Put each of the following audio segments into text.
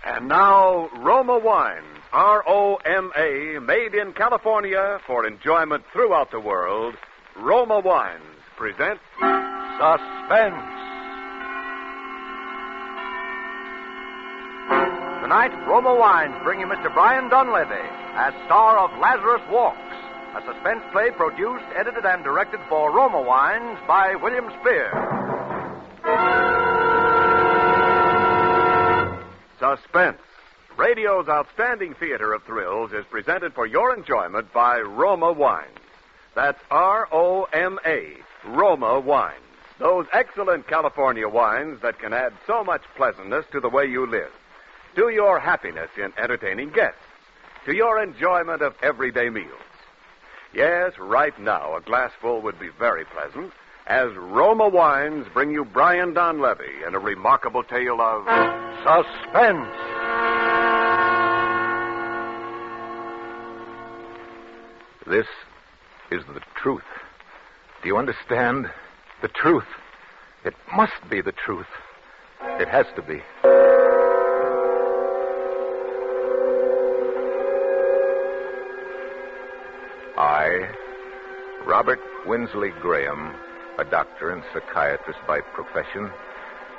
And now, Roma Wines, R-O-M-A, made in California for enjoyment throughout the world. Roma Wines present Suspense. Tonight, Roma Wines bring you Mr. Brian Donlevy as star of Lazarus Walks, a suspense play produced, edited, and directed for Roma Wines by William Spear. Suspense, radio's outstanding theater of thrills, is presented for your enjoyment by Roma Wines. That's R-O-M-A, Roma Wines. Those excellent California wines that can add so much pleasantness to the way you live, to your happiness in entertaining guests, to your enjoyment of everyday meals. Yes, right now, a glassful would be very pleasant, as Roma Wines bring you Brian Donlevy in a remarkable tale of suspense. This is the truth. Do you understand? The truth. It must be the truth. It has to be. I, Robert Winsley Graham, a doctor and psychiatrist by profession,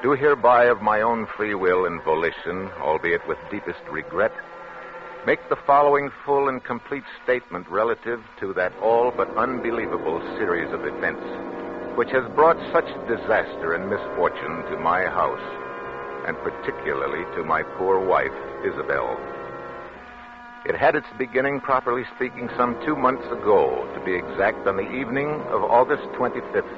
do hereby of my own free will and volition, albeit with deepest regret, make the following full and complete statement relative to that all but unbelievable series of events which has brought such disaster and misfortune to my house, and particularly to my poor wife, Isabel. It had its beginning, properly speaking, some 2 months ago, to be exact, on the evening of August 25th.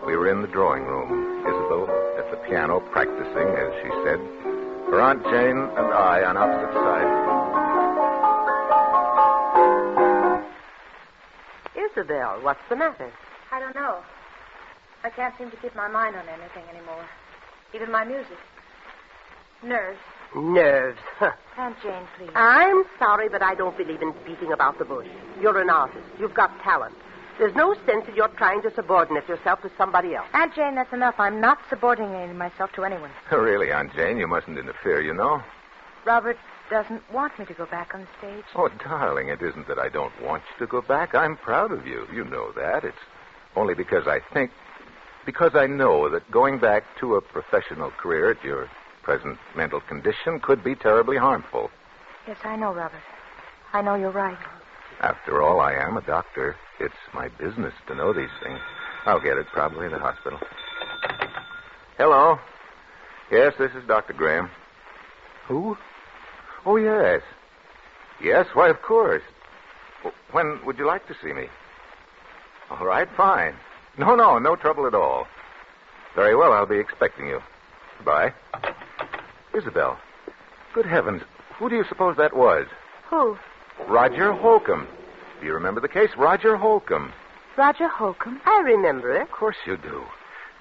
We were in the drawing room, Isabel at the piano practicing, as she said, her Aunt Jane and I on opposite sides. Isabel, what's the matter? I don't know. I can't seem to keep my mind on anything anymore. Even my music. Nerves. Nerves. Aunt Jane, please. I'm sorry, but I don't believe in beating about the bush. You're an artist. You've got talent. There's no sense in your trying to subordinate yourself to somebody else. Aunt Jane, that's enough. I'm not subordinating myself to anyone. Really, Aunt Jane, you mustn't interfere, you know. Robert doesn't want me to go back on the stage. Oh, darling, it isn't that I don't want you to go back. I'm proud of you. You know that. It's only because I know that going back to a professional career at your present mental condition could be terribly harmful. Yes, I know, Robert. I know you're right. After all, I am a doctor. It's my business to know these things. I'll get it probably in the hospital. Hello. Yes, this is Dr. Graham. Who? Oh, yes. Yes, why, of course. When would you like to see me? All right, fine. No trouble at all. Very well, I'll be expecting you. Goodbye. Isabel, good heavens, who do you suppose that was? Who? Roger Holcomb. Do you remember the case? Roger Holcomb. Roger Holcomb? I remember it. Of course you do.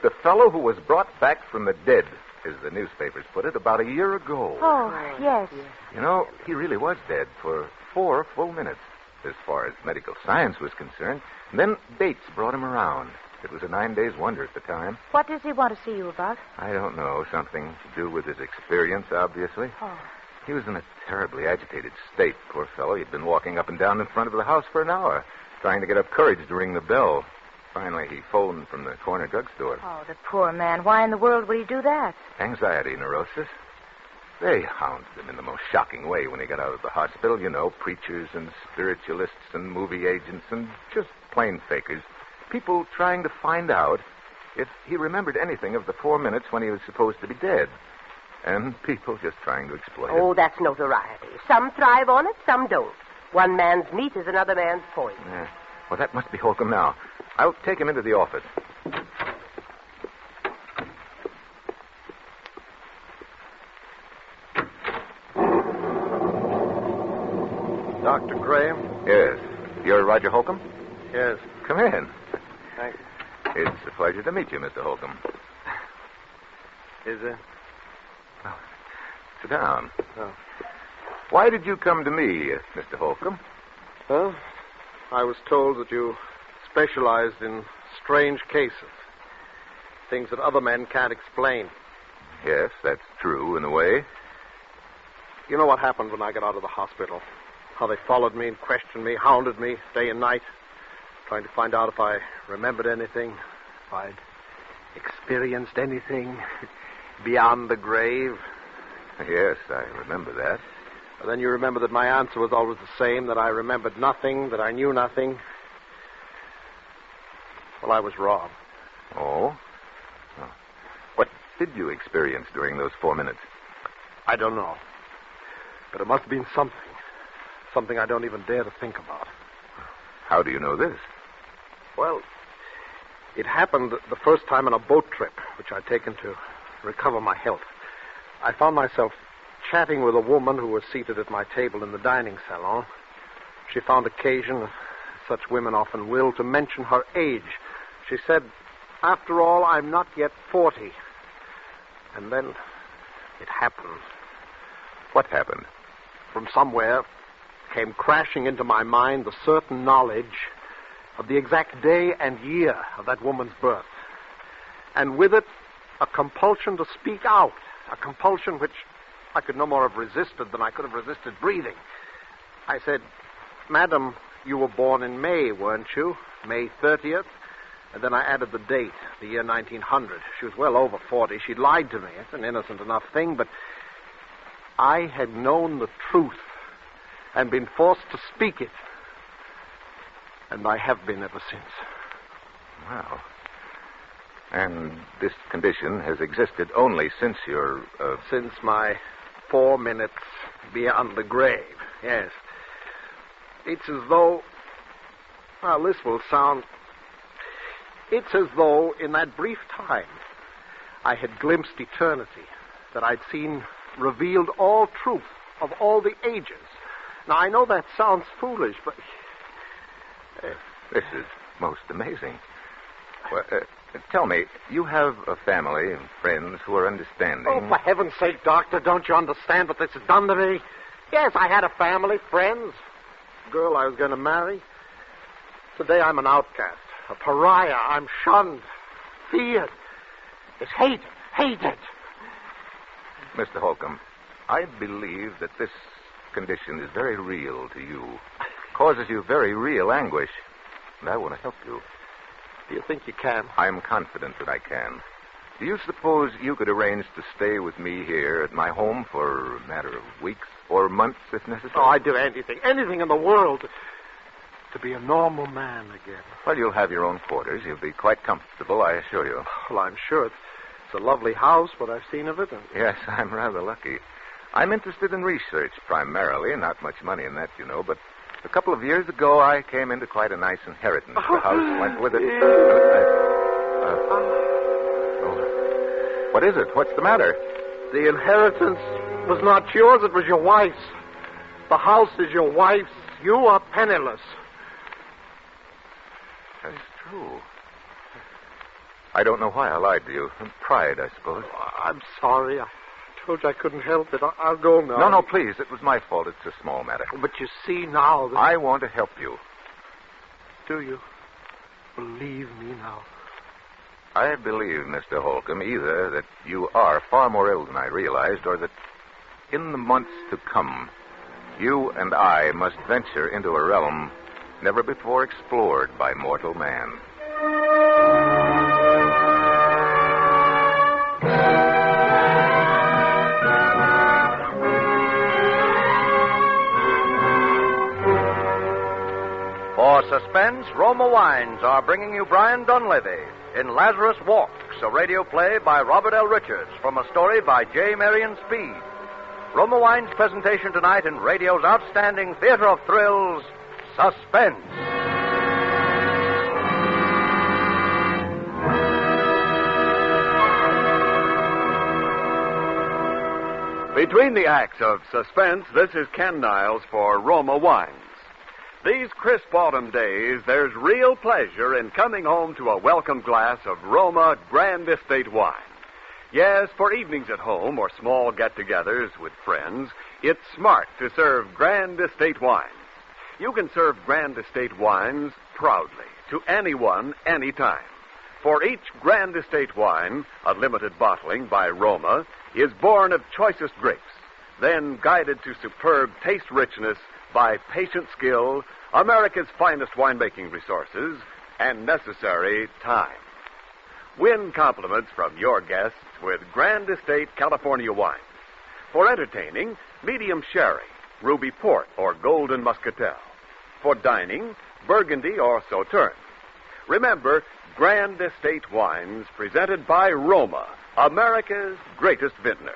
The fellow who was brought back from the dead, as the newspapers put it, about a year ago. Oh, yes. You know, he really was dead for 4 full minutes, as far as medical science was concerned. And then Bates brought him around. It was a 9 days wonder at the time. What does he want to see you about? I don't know. Something to do with his experience, obviously. Oh. He was in a terribly agitated state, poor fellow. He'd been walking up and down in front of the house for an hour, trying to get up courage to ring the bell. Finally, he phoned from the corner drugstore. Oh, the poor man. Why in the world would he do that? Anxiety neurosis. They hounded him in the most shocking way when he got out of the hospital. You know, preachers and spiritualists and movie agents and just plain fakers. People trying to find out if he remembered anything of the 4 minutes when he was supposed to be dead. And people just trying to exploit it. Oh, that's notoriety. Some thrive on it, some don't. One man's meat is another man's poison. Yeah. Well, that must be Holcomb now. I'll take him into the office. Dr. Graham? Yes. You're Roger Holcomb? Yes. Come in. Thank you. It's a pleasure to meet you, Mr. Holcomb. Is it? Oh, sit down. Oh. Why did you come to me, Mr. Holcomb? Well, I was told that you specialized in strange cases. Things that other men can't explain. Yes, that's true in a way. You know what happened when I got out of the hospital? How they followed me and questioned me, hounded me day and night, trying to find out if I remembered anything, if I'd experienced anything beyond the grave. Yes, I remember that. And then you remember that my answer was always the same, that I remembered nothing, that I knew nothing. Well, I was wrong. Oh? What did you experience during those 4 minutes? I don't know. But it must have been something. Something I don't even dare to think about. How do you know this? Well, it happened the first time on a boat trip, which I'd taken to recover my health. I found myself chatting with a woman who was seated at my table in the dining salon. She found occasion, as such women often will, to mention her age. She said, "After all, I'm not yet 40. And then it happened. What happened? From somewhere came crashing into my mind the certain knowledge of the exact day and year of that woman's birth. And with it, a compulsion to speak out, a compulsion which I could no more have resisted than I could have resisted breathing. I said, "Madam, you were born in May, weren't you? May 30th? And then I added the date, the year 1900. She was well over 40. She'd lied to me. It's an innocent enough thing, but I had known the truth and been forced to speak it. And I have been ever since." Wow. And this condition has existed only since your... Since my 4 minutes beyond the grave, yes. It's as though... Well, this will sound... It's as though in that brief time I had glimpsed eternity, that I'd seen revealed all truth of all the ages. Now, I know that sounds foolish, but... This is most amazing. Well, tell me, you have a family and friends who are understanding. Oh, for heaven's sake, Doctor, don't you understand what this has done to me? Yes, I had a family, friends, a girl I was going to marry. Today I'm an outcast, a pariah. I'm shunned, feared, is hated. Mr. Holcomb, I believe that this condition is very real to you, causes you very real anguish, and I want to help you. Do you think you can? I'm confident that I can. Do you suppose you could arrange to stay with me here at my home for a matter of weeks or months, if necessary? Oh, I'd do anything in the world to be a normal man again. Well, you'll have your own quarters. You'll be quite comfortable, I assure you. Well, I'm sure it's a lovely house, what I've seen of it. Yes, I'm rather lucky. I'm interested in research primarily, not much money in that, you know, but a couple of years ago I came into quite a nice inheritance. The house went with it. What is it? What's the matter? The inheritance was not yours, it was your wife's. The house is your wife's. You are penniless. That's true. I don't know why I lied to you. Pride, I suppose. I'm sorry. I told you I couldn't help it. I'll go now. No, please. It was my fault. It's a small matter. But you see now that... I want to help you. Do you believe me now? I believe, Mr. Holcomb, either that you are far more ill than I realized, or that in the months to come, you and I must venture into a realm never before explored by mortal man. For Suspense, Roma Wines are bringing you Brian Dunleavy in Lazarus Walks, a radio play by Robert L. Richards from a story by J. Marion Speed. Roma Wines' presentation tonight in radio's outstanding theater of thrills, Suspense. Between the acts of Suspense, this is Ken Niles for Roma Wines. These crisp autumn days, there's real pleasure in coming home to a welcome glass of Roma Grand Estate wine. Yes, for evenings at home or small get-togethers with friends, it's smart to serve Grand Estate wines. You can serve Grand Estate wines proudly to anyone, anytime. For each Grand Estate wine, a limited bottling by Roma, is born of choicest grapes. then guided to superb taste richness by patient skill, America's finest winemaking resources, and necessary time. Win compliments from your guests with Grand Estate California wines. For entertaining, medium sherry, ruby port, or golden muscatel. For dining, Burgundy or Sauterne. Remember, Grand Estate wines presented by Roma, America's greatest vintner.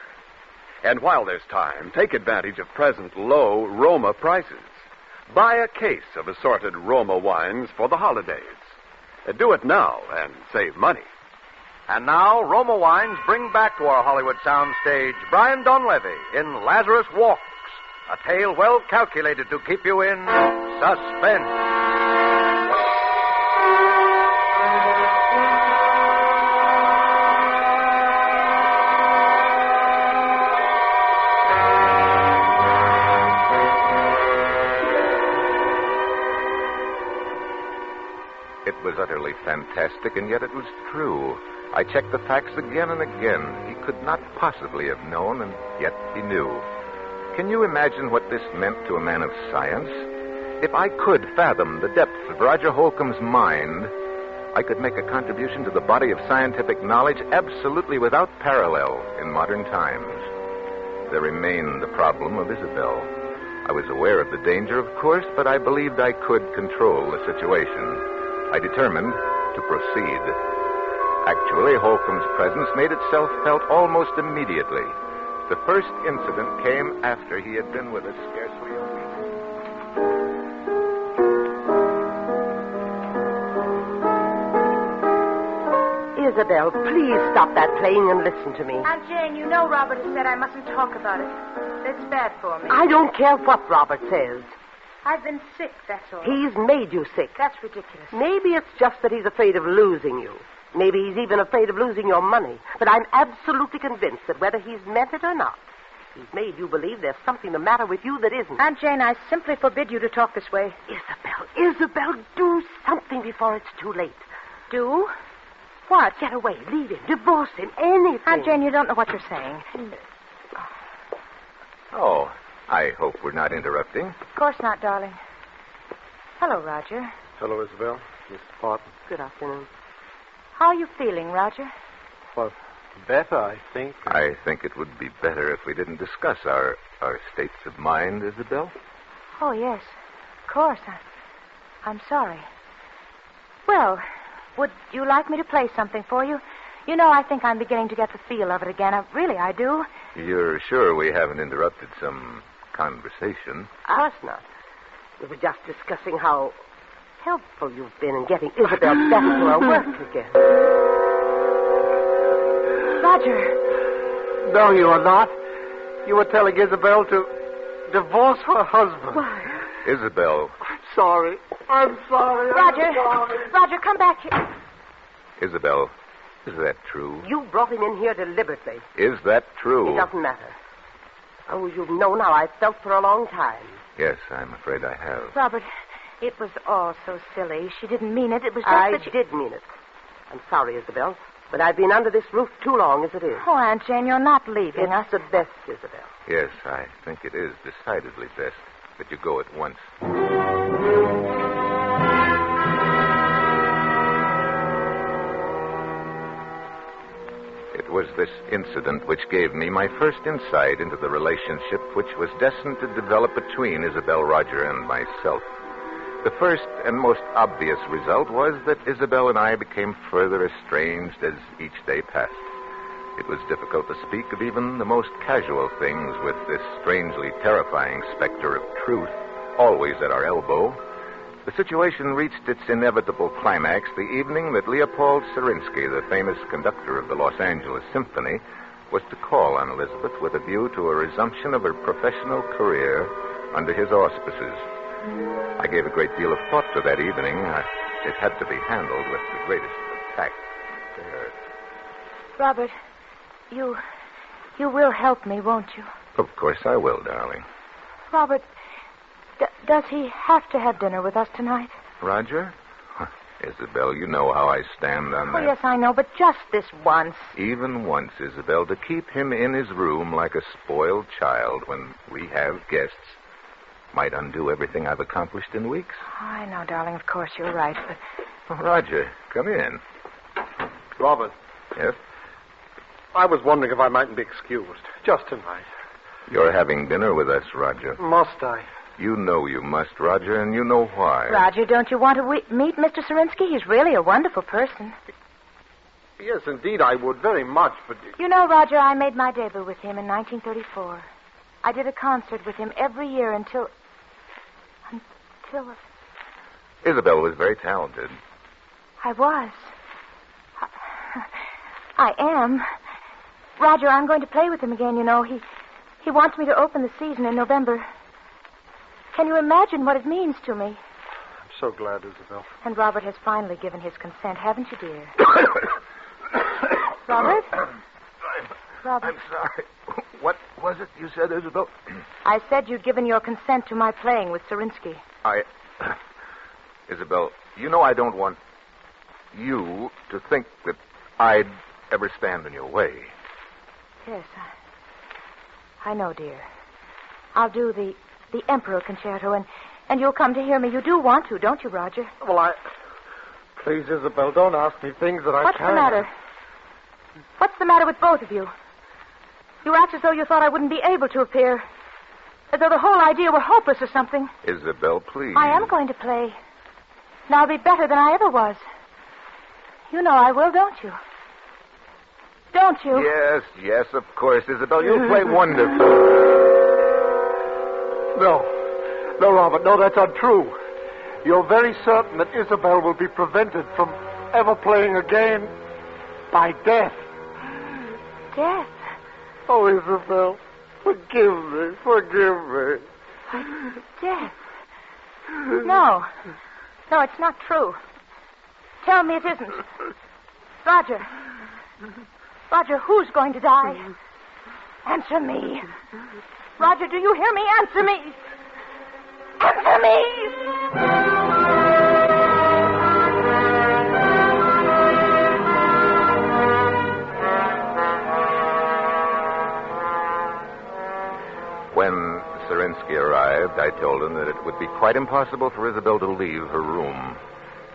And while there's time, take advantage of present low Roma prices. Buy a case of assorted Roma wines for the holidays. Do it now and save money. And now, Roma Wines bring back to our Hollywood soundstage Brian Donlevy in Lazarus Walks, a tale well calculated to keep you in suspense. It was utterly fantastic, and yet it was true. I checked the facts again and again. He could not possibly have known, and yet he knew. Can you imagine what this meant to a man of science? If I could fathom the depths of Roger Holcomb's mind, I could make a contribution to the body of scientific knowledge absolutely without parallel in modern times. There remained the problem of Isabel. I was aware of the danger, of course, but I believed I could control the situation. I determined to proceed. Actually, Holcomb's presence made itself felt almost immediately. The first incident came after he had been with us scarcely a week. Isabel, please stop that playing and listen to me. Aunt Jane, you know Robert has said I mustn't talk about it. It's bad for me. I don't care what Robert says. I've been sick, that's all. He's made you sick. That's ridiculous. Maybe it's just that he's afraid of losing you. Maybe he's even afraid of losing your money. But I'm absolutely convinced that whether he's meant it or not, he's made you believe there's something the matter with you that isn't. Aunt Jane, I simply forbid you to talk this way. Isabel, do something before it's too late. Do? What? Get away, leave him, divorce him, anything. Aunt Jane, you don't know what you're saying. Oh, I hope we're not interrupting. Of course not, darling. Hello, Roger. Hello, Isabel. Miss Parton. Good afternoon. How are you feeling, Roger? Well, better, I think. I think it would be better if we didn't discuss our states of mind, Isabel. Oh, yes. Of course. I'm sorry. Well, would you like me to play something for you? You know, I think I'm beginning to get the feel of it again. I do. You're sure we haven't interrupted some conversation? Of course not. We were just discussing how helpful you've been in getting Isabel back to her work again. Roger. No, you are not. You were telling Isabel to divorce her husband. Why? Isabel. I'm sorry. Roger, come back here. Isabel, is that true? You brought him in here deliberately. Is that true? It doesn't matter. Oh, you've known how I've felt for a long time. Yes, I'm afraid I have. Robert, it was all so silly. She didn't mean it. It was just that she... did mean it. I'm sorry, Isabel, but I've been under this roof too long as it is. Oh, Aunt Jane, you're not leaving us. It's the best, Isabel. Yes, I think it is decidedly best that you go at once. It was this incident which gave me my first insight into the relationship which was destined to develop between Isabel, Roger, and myself. The first and most obvious result was that Isabel and I became further estranged as each day passed. It was difficult to speak of even the most casual things with this strangely terrifying specter of truth always at our elbow. The situation reached its inevitable climax the evening that Leopold Serinsky, the famous conductor of the Los Angeles Symphony, was to call on Elizabeth with a view to a resumption of her professional career under his auspices. I gave a great deal of thought to that evening. It had to be handled with the greatest tact. Robert, you will help me, won't you? Of course I will, darling. Robert, does he have to have dinner with us tonight? Roger? Isabel, you know how I stand on Oh, that. yes, I know, but just this once. Even once, Isabel, to keep him in his room like a spoiled child when we have guests might undo everything I've accomplished in weeks. Oh, I know, darling, of course you're right, but... Roger, come in. Robert, Yes? I was wondering if I mightn't be excused. Just tonight. You're having dinner with us, Roger. Must I? You know you must, Roger, and you know why. Roger, don't you want to meet Mr. Serinsky? He's really a wonderful person. Yes, indeed, I would very much, but... You know, Roger, I made my debut with him in 1934. I did a concert with him every year until... Isabel was very talented. I was. I am. Roger, I'm going to play with him again, you know. He wants me to open the season in November. Can you imagine what it means to me? I'm so glad, Isabel. And Robert has finally given his consent, haven't you, dear? Robert? Robert. I'm sorry. What was it you said, Isabel? I said you'd given your consent to my playing with Serinsky. Isabel, you know I don't want you to think that I'd ever stand in your way. Yes, I know, dear. I'll do the Emperor Concerto, and you'll come to hear me. You do want to, don't you, Roger? Well, Please, Isabel, don't ask me things that I What's can't. the matter? What's the matter with both of you? You act as though you thought I wouldn't be able to appear. As though the whole idea were hopeless or something. Isabel, please. I am going to play. And I'll be better than I ever was. You know I will, don't you? Don't you? Yes, of course, Isabel. You'll play wonderfully. No, Robert, no, that's untrue. You're very certain that Isabel will be prevented from ever playing again by death. Death? Oh, Isabel, forgive me. Death? No, it's not true. Tell me it isn't. Roger, who's going to die? Answer me. Roger, do you hear me? Answer me. Answer me! When Serinsky arrived, I told him that it would be quite impossible for Isabel to leave her room.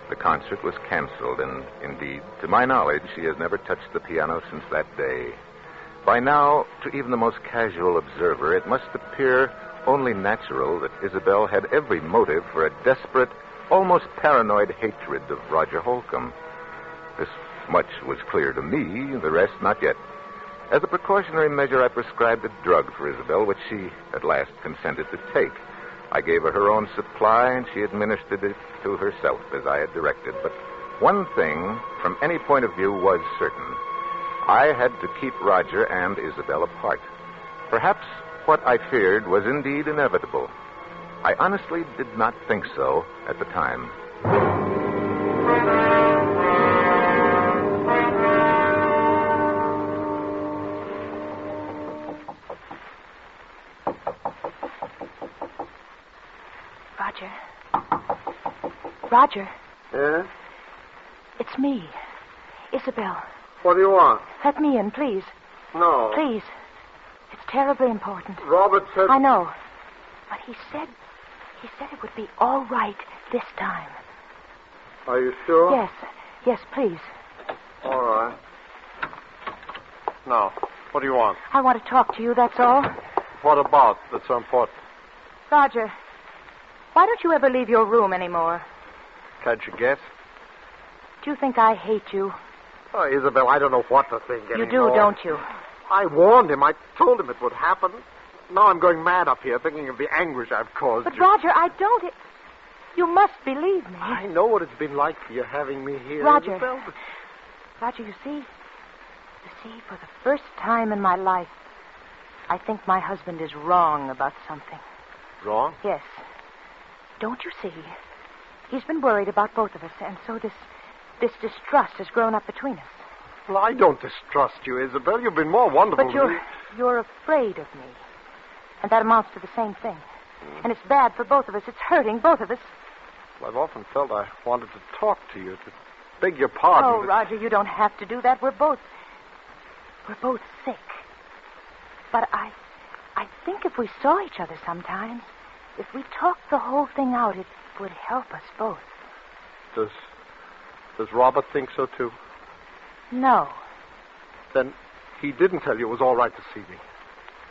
The concert was canceled, and indeed, to my knowledge, she has never touched the piano since that day. By now, to even the most casual observer, it must appear only natural that Isabel had every motive for a desperate, almost paranoid hatred of Roger Holcomb. This much was clear to me, the rest not yet. As a precautionary measure, I prescribed a drug for Isabel, which she at last consented to take. I gave her her own supply, and she administered it to herself as I had directed. But one thing, from any point of view, was certain. I had to keep Roger and Isabel apart. Perhaps what I feared was indeed inevitable. I honestly did not think so at the time. Roger. Yeah? It's me, Isabel. What do you want? Let me in, please. No. Please. It's terribly important. Robert said... I know. But he said it would be all right this time. Are you sure? Yes, please. All right. Now, what do you want? I want to talk to you, that's all. What about that's so important? Roger, why don't you ever leave your room anymore? Can't you guess? Do you think I hate you? Oh, Isabel, I don't know what to think anymore. You do, don't you? I warned him. I told him it would happen. Now I'm going mad up here thinking of the anguish I've caused But, you. Roger, I don't... You must believe me. I know what it's been like for you having me here, Roger. Isabel. Roger, you see, for the first time in my life, I think my husband is wrong about something. Wrong? Yes. Don't you see? He's been worried about both of us, and so this distrust has grown up between us. Well, I don't distrust you, Isabel. You've been more wonderful But to me. you're afraid of me. And that amounts to the same thing. And it's bad for both of us. It's hurting both of us. Well, I've often felt I wanted to talk to you, to beg your pardon. Oh, Roger, you don't have to do that. We're both sick. But I think if we saw each other sometimes, if we talked the whole thing out, it would help us both. Does Robert think so, too? No. Then he didn't tell you it was all right to see me.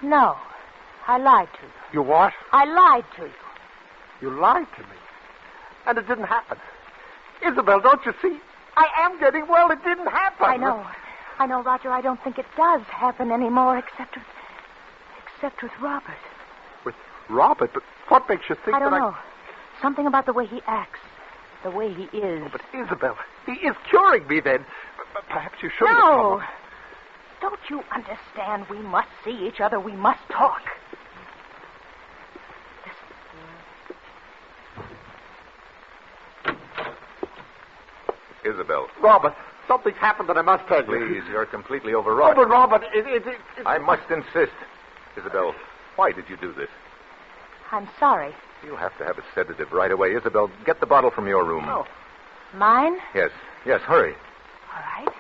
No. I lied to you. You what? I lied to you. You lied to me. And it didn't happen. Isabel, don't you see? I am getting well. It didn't happen. I know, Roger. I don't think it does happen anymore, except with Robert. With Robert? But what makes you think I don't know. Something about the way he acts. The way he is. Oh, but Isabel, he is curing me then. Perhaps you shouldn't have No. come. Don't you understand? We must see each other. We must talk. Isabel. Robert, something's happened that I must tell you. Please, you're completely overwrought. Oh, but Robert, I must insist. Isabel, why did you do this? I'm sorry. You'll have to have a sedative right away. Isabel, get the bottle from your room. Oh. Mine? Yes, hurry. All right.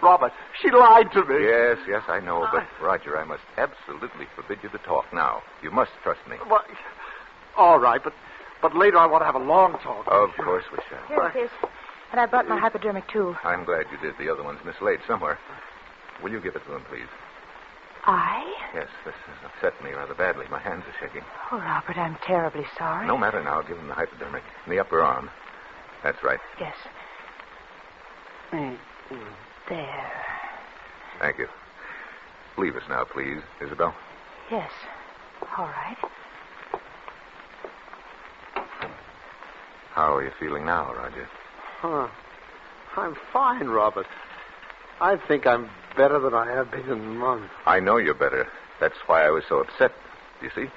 Robert, she lied to me. Yes, I know. But, Roger, I must absolutely forbid you to talk now. You must trust me. Well, all right, but later I want to have a long talk. Of course we shall. Here it is. And I brought my hypodermic, too. I'm glad you did. The other one's mislaid somewhere. Will you give it to him, please? I? Yes, this has upset me rather badly. My hands are shaking. Oh, Robert, I'm terribly sorry. No matter now. Give him the hypodermic. In the upper arm. That's right. Yes. There. Thank you. Leave us now, please, Isabel. Yes. All right. How are you feeling now, Roger? I'm fine, Robert. I think I'm better than I have been in months. I know you're better. That's why I was so upset. Do you see?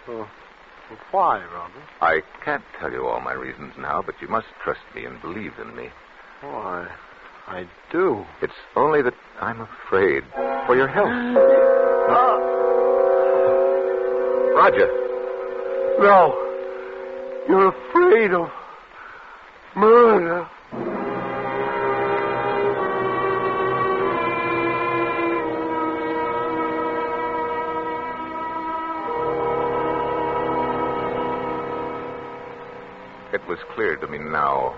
Oh, why, Robert? I can't tell you all my reasons now, but you must trust me and believe in me. Oh, I do. It's only that I'm afraid for your health. Roger. No. You're afraid of murder. It was clear to me now.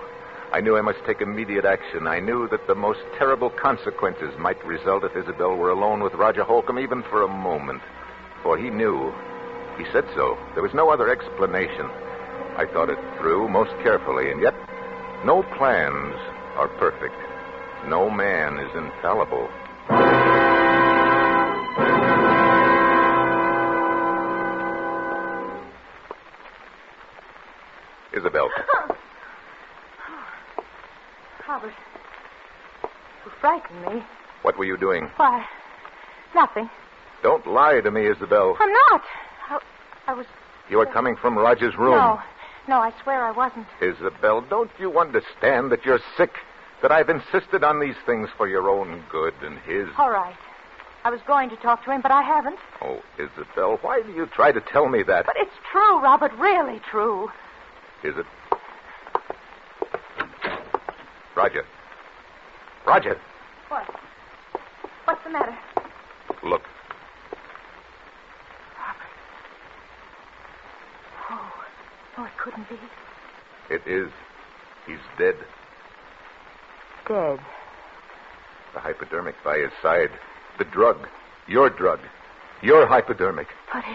I knew I must take immediate action. I knew that the most terrible consequences might result if Isabel were alone with Roger Holcomb, even for a moment. For he knew. He said so. There was no other explanation. I thought it through most carefully, and yet no plans are perfect. No man is infallible. Isabel. Robert, you frightened me. What were you doing? Why, nothing. Don't lie to me, Isabel. I'm not. I was... You were coming from Roger's room. No, I swear I wasn't. Isabel, don't you understand that you're sick? That I've insisted on these things for your own good and his? All right. I was going to talk to him, but I haven't. Oh, Isabel, why do you try to tell me that? But it's true, Robert, really true. Is it? Roger. Roger. What? What's the matter? Look. Robert. Oh, it couldn't be. It is. He's dead. Dead. The hypodermic by his side. The drug. Your drug. Your hypodermic. But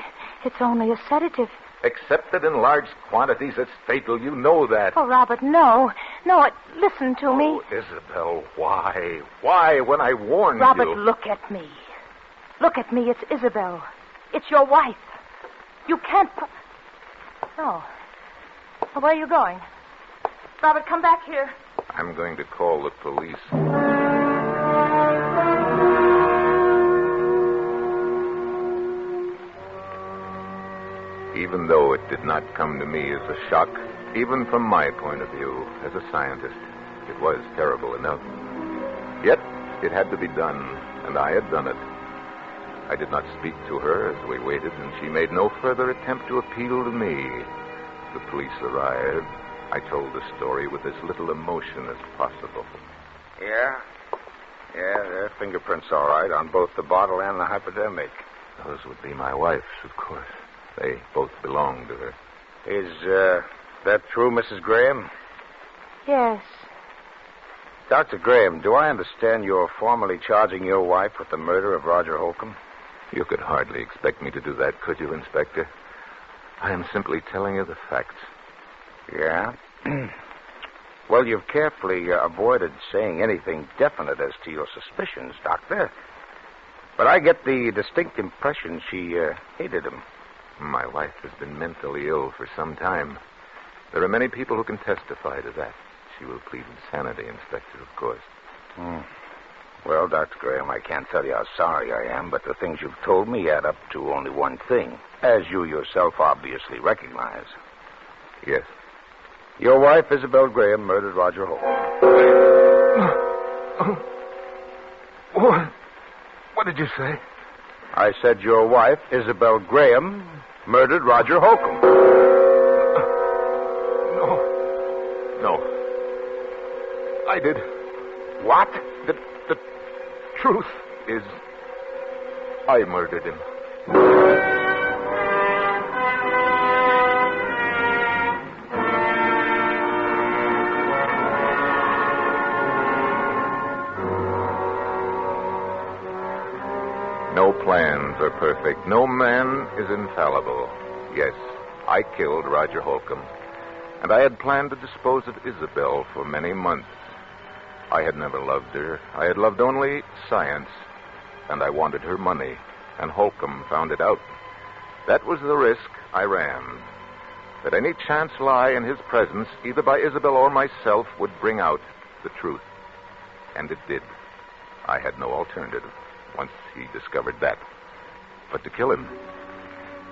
it's only a sedative. Except that in large quantities it's fatal. You know that. Oh, Robert, no. No, listen to me. Oh, Isabel, why? Why when I warned Robert, you? look at me. Look at me. It's Isabel. It's your wife. You can't... No. Well, where are you going? Robert, come back here. I'm going to call the police. Even though it did not come to me as a shock, even from my point of view as a scientist, it was terrible enough. Yet, it had to be done, and I had done it. I did not speak to her as we waited, and she made no further attempt to appeal to me. the police arrived, I told the story with as little emotion as possible. Yeah? Yeah, their fingerprints all right on both the bottle and the hypodermic. Those would be my wife's, of course. They both belong to her. Is, that true, Mrs. Graham? Yes. Dr. Graham, do I understand you're formally charging your wife with the murder of Roger Holcomb? You could hardly expect me to do that, could you, Inspector? I am simply telling you the facts. Yeah? Well, you've carefully avoided saying anything definite as to your suspicions, Doctor. But I get the distinct impression she hated him. My wife has been mentally ill for some time. There are many people who can testify to that. She will plead insanity, Inspector, of course. Well, Dr. Graham, I can't tell you how sorry I am, but the things you've told me add up to only one thing, as you yourself obviously recognize. Yes. Your wife, Isabel Graham, murdered Roger Holcomb. What did you say? I said your wife, Isabel Graham, murdered Roger Holcomb. No. I did. What? The truth is, I murdered him. No plans are perfect. No man is infallible. Yes, I killed Roger Holcomb. And I had planned to dispose of Isabel for many months. I had never loved her. I had loved only science. And I wanted her money. And Holcomb found it out. That was the risk I ran. That any chance lie in his presence, either by Isabel or myself, would bring out the truth. And it did. I had no alternative once he discovered that. But to kill him.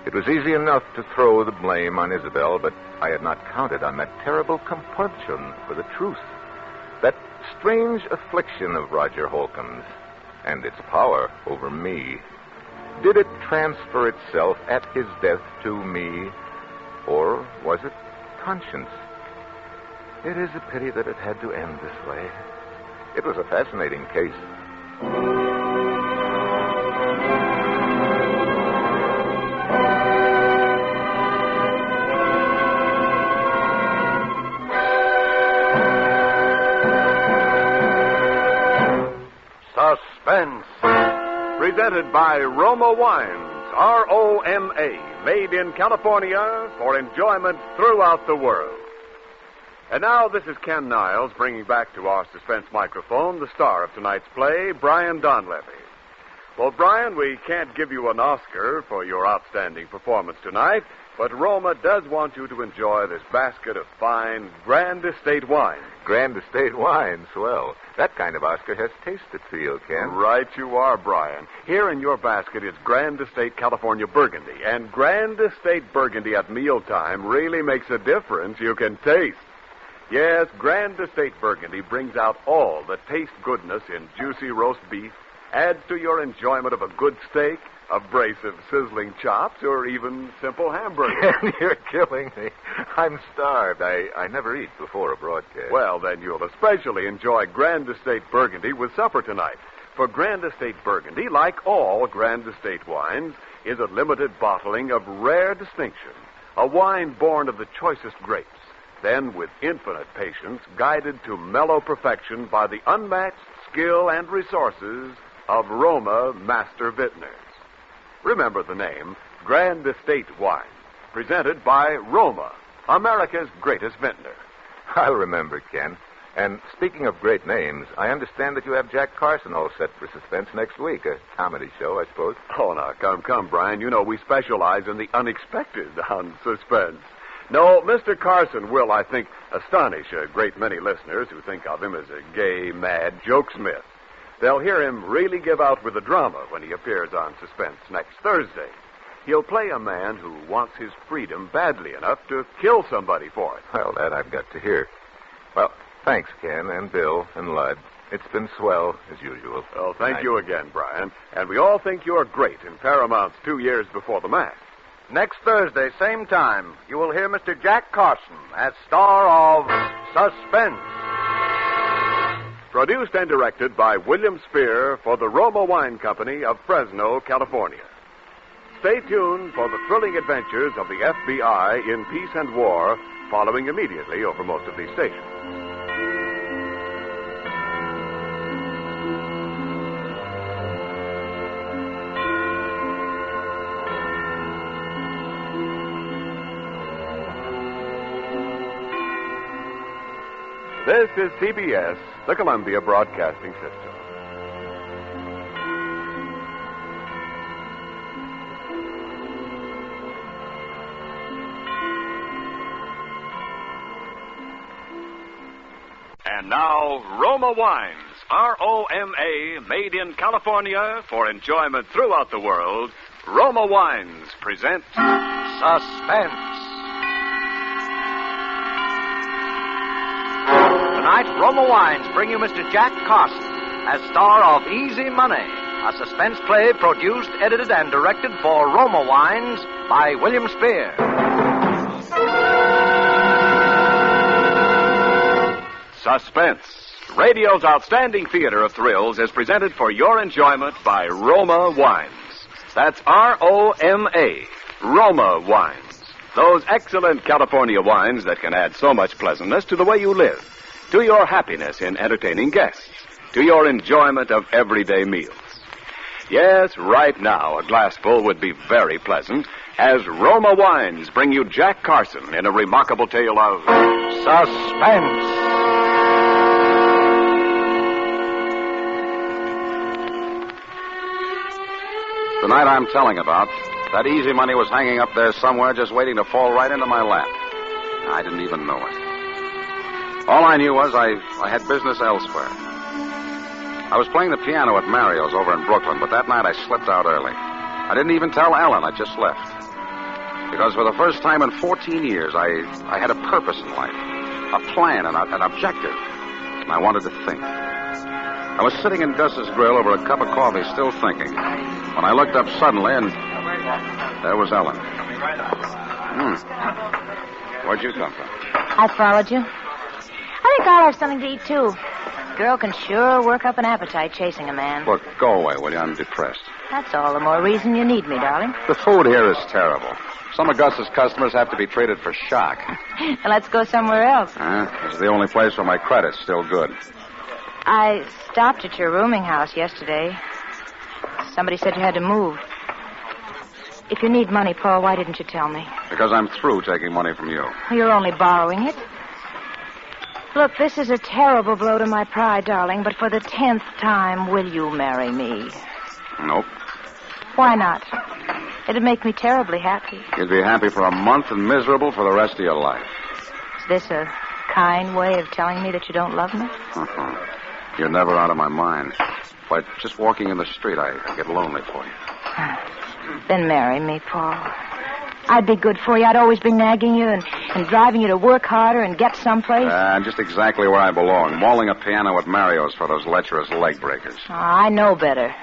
It was easy enough to throw the blame on Isabel, but I had not counted on that terrible compunction for the truth. That strange affliction of Roger Holcomb's and its power over me. Did it transfer itself at his death to me, or was it conscience? It is a pity that it had to end this way. It was a fascinating case. Suspense. Presented by Roma Wines, R-O-M-A, made in California for enjoyment throughout the world. And now this is Ken Niles bringing back to our suspense microphone the star of tonight's play, Brian Donlevy. Well, Brian, we can't give you an Oscar for your outstanding performance tonight, but Roma does want you to enjoy this basket of fine Grand Estate wine. Grand Estate wine, swell. That kind of Oscar has tasted to you, Ken. Right you are, Brian. Here in your basket is Grand Estate California Burgundy, and Grand Estate Burgundy at mealtime really makes a difference you can taste. Yes, Grand Estate Burgundy brings out all the taste goodness in juicy roast beef, adds to your enjoyment of a good steak, a brace of sizzling chops, or even simple hamburgers. Ken, you're killing me. I'm starved. I never eat before a broadcast. Well, then you'll especially enjoy Grand Estate Burgundy with supper tonight. For Grand Estate Burgundy, like all Grand Estate wines, is a limited bottling of rare distinction, a wine born of the choicest grapes, then with infinite patience, guided to mellow perfection by the unmatched skill and resources of Roma Master Vintners. Remember the name, Grand Estate Wine, presented by Roma, America's greatest vintner. I'll remember, Ken. And speaking of great names, I understand that you have Jack Carson all set for Suspense next week, a comedy show, I suppose. Oh, now, come, Brian. You know we specialize in the unexpected on Suspense. No, Mr. Carson will, I think, astonish a great many listeners who think of him as a gay, mad jokesmith. They'll hear him really give out with the drama when he appears on Suspense next Thursday. He'll play a man who wants his freedom badly enough to kill somebody for it. Well, that I've got to hear. Well, thanks, Ken and Bill and Lud. It's been swell, as usual. Well, thank you again, Brian. And we all think you're great in Paramount's 2 years before the match. Next Thursday, same time, you will hear Mr. Jack Carson as star of Suspense. Produced and directed by William Spear for the Roma Wine Company of Fresno, California. Stay tuned for the thrilling adventures of the FBI in peace and war, following immediately over most of these stations. This is CBS, the Columbia Broadcasting System. And now, Roma Wines, R-O-M-A, made in California for enjoyment throughout the world. Roma Wines present Suspense. Tonight, Roma Wines bring you Mr. Jack Carson as star of Easy Money, a suspense play produced, edited, and directed for Roma Wines by William Spear. Suspense, radio's outstanding theater of thrills, is presented for your enjoyment by Roma Wines. That's R-O-M-A, Roma Wines. Those excellent California wines that can add so much pleasantness to the way you live, to your happiness in entertaining guests, to your enjoyment of everyday meals. Yes, right now, a glassful would be very pleasant as Roma Wines bring you Jack Carson in a remarkable tale of suspense. The night I'm telling about, that Easy Money was hanging up there somewhere just waiting to fall right into my lap. I didn't even know it. All I knew was I had business elsewhere. I was playing the piano at Mario's over in Brooklyn, but that night I slipped out early. I didn't even tell Ellen. I just left. Because for the first time in 14 years, I had a purpose in life, a plan, an objective, and I wanted to think. I was sitting in Gus's grill over a cup of coffee, still thinking, when I looked up suddenly, and there was Ellen. Where'd you come from? I followed you. I think I'll have something to eat, too. Girl can sure work up an appetite chasing a man. Look, go away, will you? I'm depressed. That's all the more reason you need me, darling. The food here is terrible. Some of Gus's customers have to be treated for shock. Well, let's go somewhere else. This is the only place where my credit's still good. I stopped at your rooming house yesterday. Somebody said you had to move. If you need money, Paul, why didn't you tell me? Because I'm through taking money from you. You're only borrowing it. Look, this is a terrible blow to my pride, darling, but for the 10th time, will you marry me? Nope. Why not? It'd make me terribly happy. You'd be happy for a month and miserable for the rest of your life. Is this a kind way of telling me that you don't love me? You're never out of my mind. But just walking in the street, I get lonely for you. Then marry me, Paul. I'd be good for you. I'd always be nagging you and driving you to work harder and get someplace. Just exactly where I belong. Mauling a piano at Mario's for those lecherous leg breakers. Oh, I know better.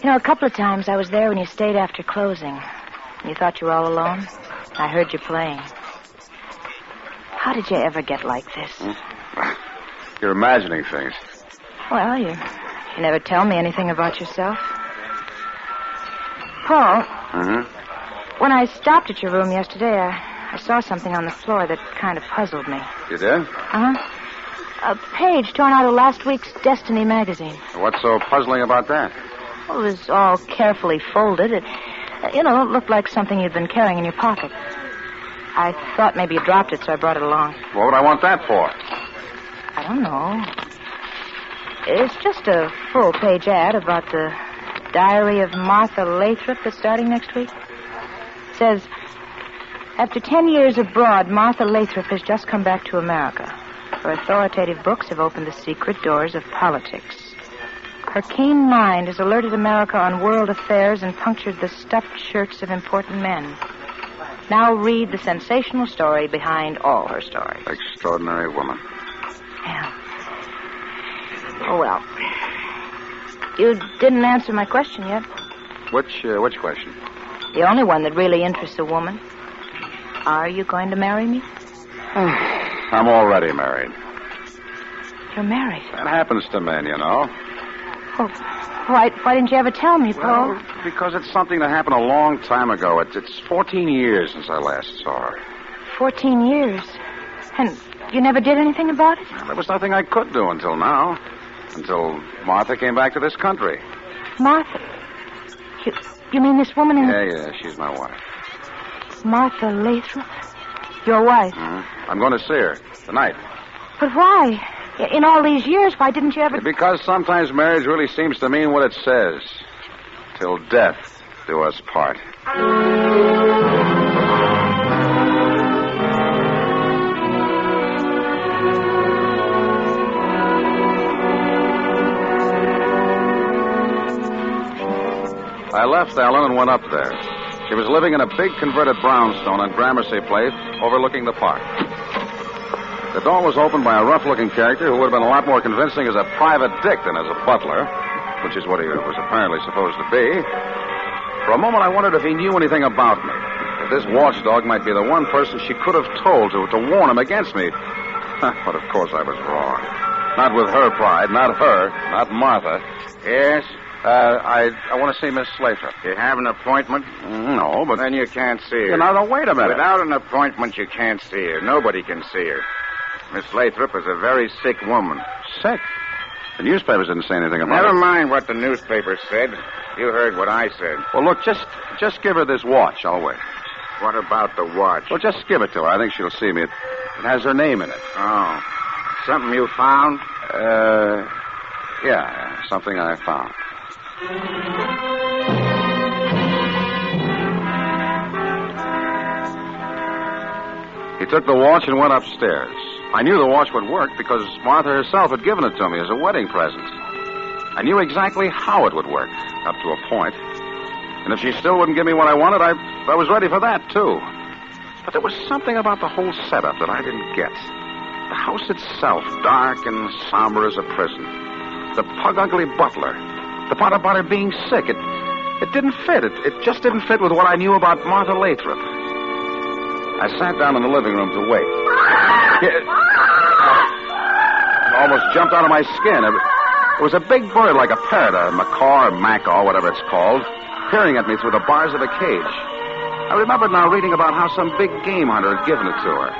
You know, a couple of times I was there when you stayed after closing. You thought you were all alone. I heard you playing. How did you ever get like this? You're imagining things. Well, you never tell me anything about yourself. Paul. When I stopped at your room yesterday, I saw something on the floor that kind of puzzled me. You did? A page torn out of last week's Destiny magazine. What's so puzzling about that? Well, it was all carefully folded. It looked like something you'd been carrying in your pocket. I thought maybe you dropped it, so I brought it along. What would I want that for? I don't know. It's just a full-page ad about the Diary of Martha Lathrop that's starting next week. It says, after 10 years abroad, Martha Lathrop has just come back to America. Her authoritative books have opened the secret doors of politics. Her keen mind has alerted America on world affairs and punctured the stuffed shirts of important men. Now read the sensational story behind all her stories. Extraordinary woman. Yeah. Oh, well. You didn't answer my question yet. Which question? The only one that really interests a woman. Are you going to marry me? I'm already married. You're married? That happens to men, you know. Oh, why didn't you ever tell me, Paul? Well, because it's something that happened a long time ago. It's 14 years since I last saw her. 14 years? And you never did anything about it? Well, there was nothing I could do until now. Until Martha came back to this country. Martha? You mean this woman in Yeah, she's my wife. Martha Lathrop? Your wife? Mm-hmm. I'm going to see her tonight. But why? In all these years, why didn't you ever... Because sometimes marriage really seems to mean what it says. Till death do us part. I left Ellen and went up there. She was living in a big converted brownstone on Gramercy Place, overlooking the park. The door was opened by a rough-looking character who would have been a lot more convincing as a private dick than as a butler, which is what he was apparently supposed to be. For a moment, I wondered if he knew anything about me. If this watchdog might be the one person she could have told to warn him against me. But, of course, I was wrong. Not with her pride, not her, not Martha. Yes? I want to see Miss Lathrop. You have an appointment? No, but... Then you can't see her. Now, wait a minute. Without an appointment, you can't see her. Nobody can see her. Miss Lathrop is a very sick woman. Sick? The newspapers didn't say anything about Never it. mind what the newspapers said. You heard what I said. Well, look, just give her this watch. I'll wait. What about the watch? Well, just give it to her. I think she'll see me. It has her name in it. Oh. Something you found? Yeah, something I found. He took the watch and went upstairs. I knew the watch would work because Martha herself had given it to me as a wedding present. I knew exactly how it would work, up to a point. And if she still wouldn't give me what I wanted, I was ready for that, too. But there was something about the whole setup that I didn't get. The house itself, dark and somber as a prison. The pug-ugly butler. The part about her being sick. It didn't fit. It just didn't fit with what I knew about Martha Lathrop. I sat down in the living room to wait. I almost jumped out of my skin. It was a big bird like a parrot, a macaw or macaw, whatever it's called, peering at me through the bars of a cage. I remembered now reading about how some big game hunter had given it to her.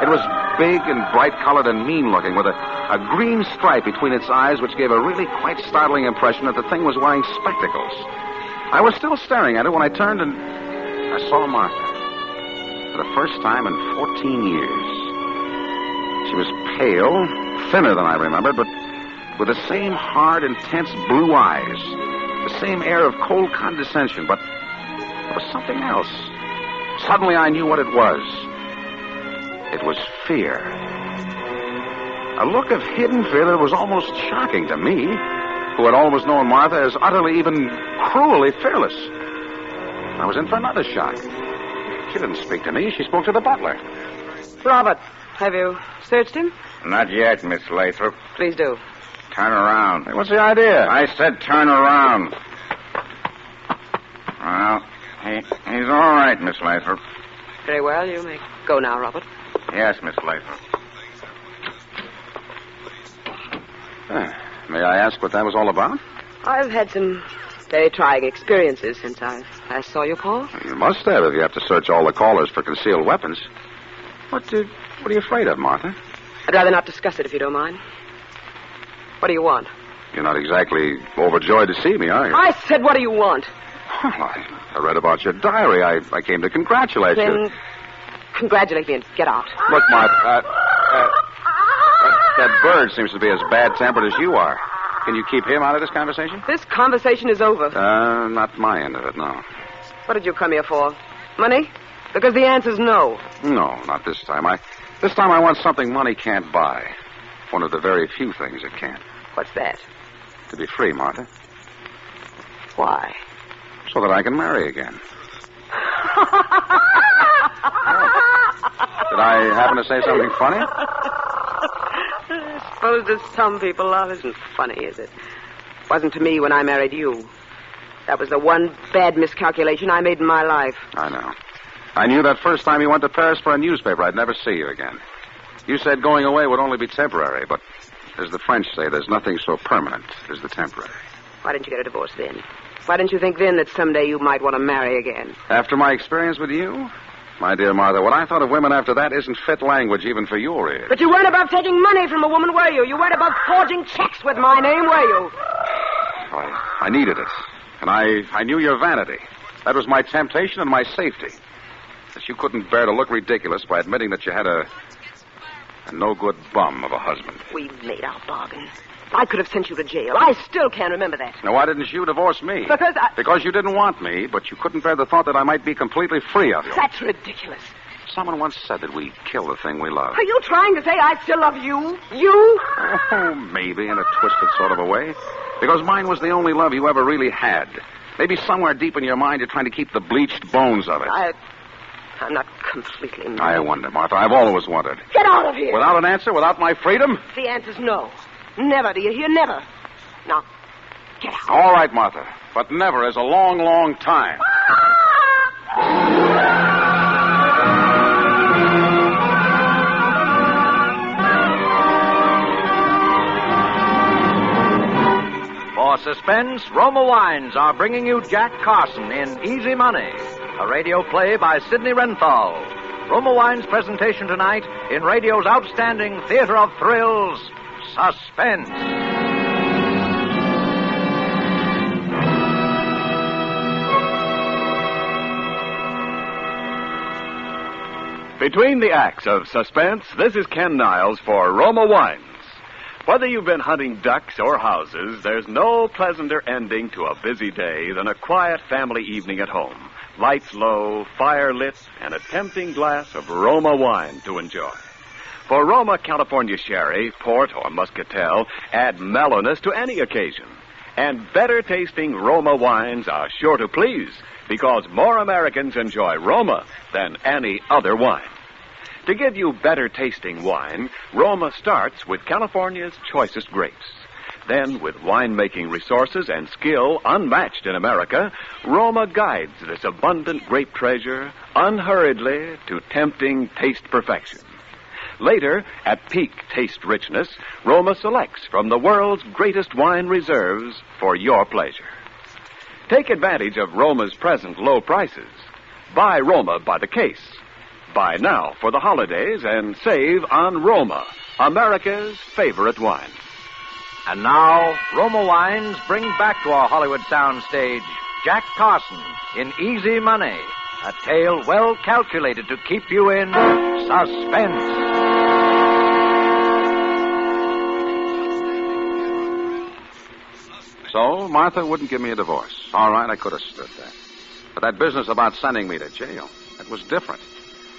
It was big and bright-colored and mean-looking, with a green stripe between its eyes, which gave a really quite startling impression that the thing was wearing spectacles. I was still staring at it when I turned and I saw Martha. For the first time in 14 years. She was pale, thinner than I remembered, but with the same hard, intense blue eyes, the same air of cold condescension, but there was something else. Suddenly I knew what it was. It was fear. A look of hidden fear that was almost shocking to me, who had always known Martha as utterly, even cruelly fearless. I was in for another shock. She didn't speak to me. She spoke to the butler. Robert, have you searched him? Not yet, Miss Lathrop. Please do. Turn around. Hey, what's the idea? I said turn around. Well, he's all right, Miss Lathrop. Very well. You may go now, Robert. Yes, Miss Lathrop. May I ask what that was all about? I've had some very trying experiences since I last saw you, Paul. You must have if you have to search all the callers for concealed weapons. What are you afraid of, Martha? I'd rather not discuss it if you don't mind. What do you want? You're not exactly overjoyed to see me, are you? I said, what do you want? Well, I read about your diary. I came to congratulate you. Then congratulate me and get out. Look, Martha, that bird seems to be as bad-tempered as you are. Can you keep him out of this conversation? This conversation is over. Not my end of it, no. What did you come here for? Money? Because the answer's no. No, not this time. This time I want something money can't buy. One of the very few things it can. What's that? To be free, Martha. Why? So that I can marry again. Did I happen to say something funny? I suppose to some people love isn't funny, is it? Wasn't to me when I married you. That was the one bad miscalculation I made in my life. I know. I knew that first time you went to Paris for a newspaper, I'd never see you again. You said going away would only be temporary, but as the French say, there's nothing so permanent as the temporary. Why didn't you get a divorce then? Why didn't you think then that someday you might want to marry again? After my experience with you? My dear Martha, what I thought of women after that isn't fit language even for your ears. But you weren't above taking money from a woman, were you? You weren't above forging checks with my name, were you? I needed it. And I knew your vanity. That was my temptation and my safety. That you couldn't bear to look ridiculous by admitting that you had a no-good bum of a husband. We made our bargain. I could have sent you to jail. I still can't remember that. Now, why didn't you divorce me? Because you didn't want me, but you couldn't bear the thought that I might be completely free of you. That's ridiculous. Someone once said that we kill the thing we love. Are you trying to say I still love you? You? Oh, maybe in a twisted sort of a way. Because mine was the only love you ever really had. Maybe somewhere deep in your mind you're trying to keep the bleached bones of it. I'm not completely mad. I wonder, Martha. I've always wondered. Get out of here. Without an answer, without my freedom? The answer's no. Never, do you hear? Never. Now, get out. All right, Martha. But never is a long, long time. For Suspense, Roma Wines are bringing you Jack Carson in Easy Money, a radio play by Sidney Renthal. Roma Wines' presentation tonight in radio's outstanding theater of thrills, Suspense. Between the acts of Suspense, this is Ken Niles for Roma Wines. Whether you've been hunting ducks or houses, there's no pleasanter ending to a busy day than a quiet family evening at home. Lights low, fire lit, and a tempting glass of Roma wine to enjoy. For Roma California Sherry, Port, or Muscatel add mellowness to any occasion. And better tasting Roma wines are sure to please, because more Americans enjoy Roma than any other wine. To give you better tasting wine, Roma starts with California's choicest grapes. Then, with winemaking resources and skill unmatched in America, Roma guides this abundant grape treasure unhurriedly to tempting taste perfection. Later, at peak taste richness, Roma selects from the world's greatest wine reserves for your pleasure. Take advantage of Roma's present low prices. Buy Roma by the case. Buy now for the holidays and save on Roma, America's favorite wine. And now, Roma Wines bring back to our Hollywood soundstage Jack Carson in Easy Money, a tale well calculated to keep you in suspense. So, Martha wouldn't give me a divorce. All right, I could have stood that. But that business about sending me to jail, that was different.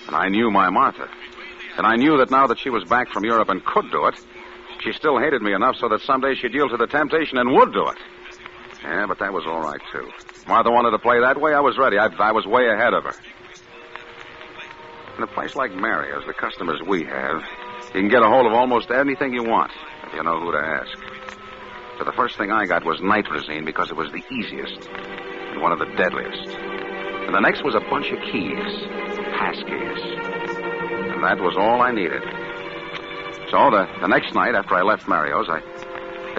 And I knew my Martha. And I knew that now that she was back from Europe and could do it, she still hated me enough so that someday she'd yield to the temptation and would do it. Yeah, but that was all right, too. Martha wanted to play that way. I was ready. I was way ahead of her. In a place like Mario's, the customers we have, you can get a hold of almost anything you want if you know who to ask. So the first thing I got was nitrazine because it was the easiest and one of the deadliest. And the next was a bunch of keys, passkeys. And that was all I needed. So the next night after I left Mario's, I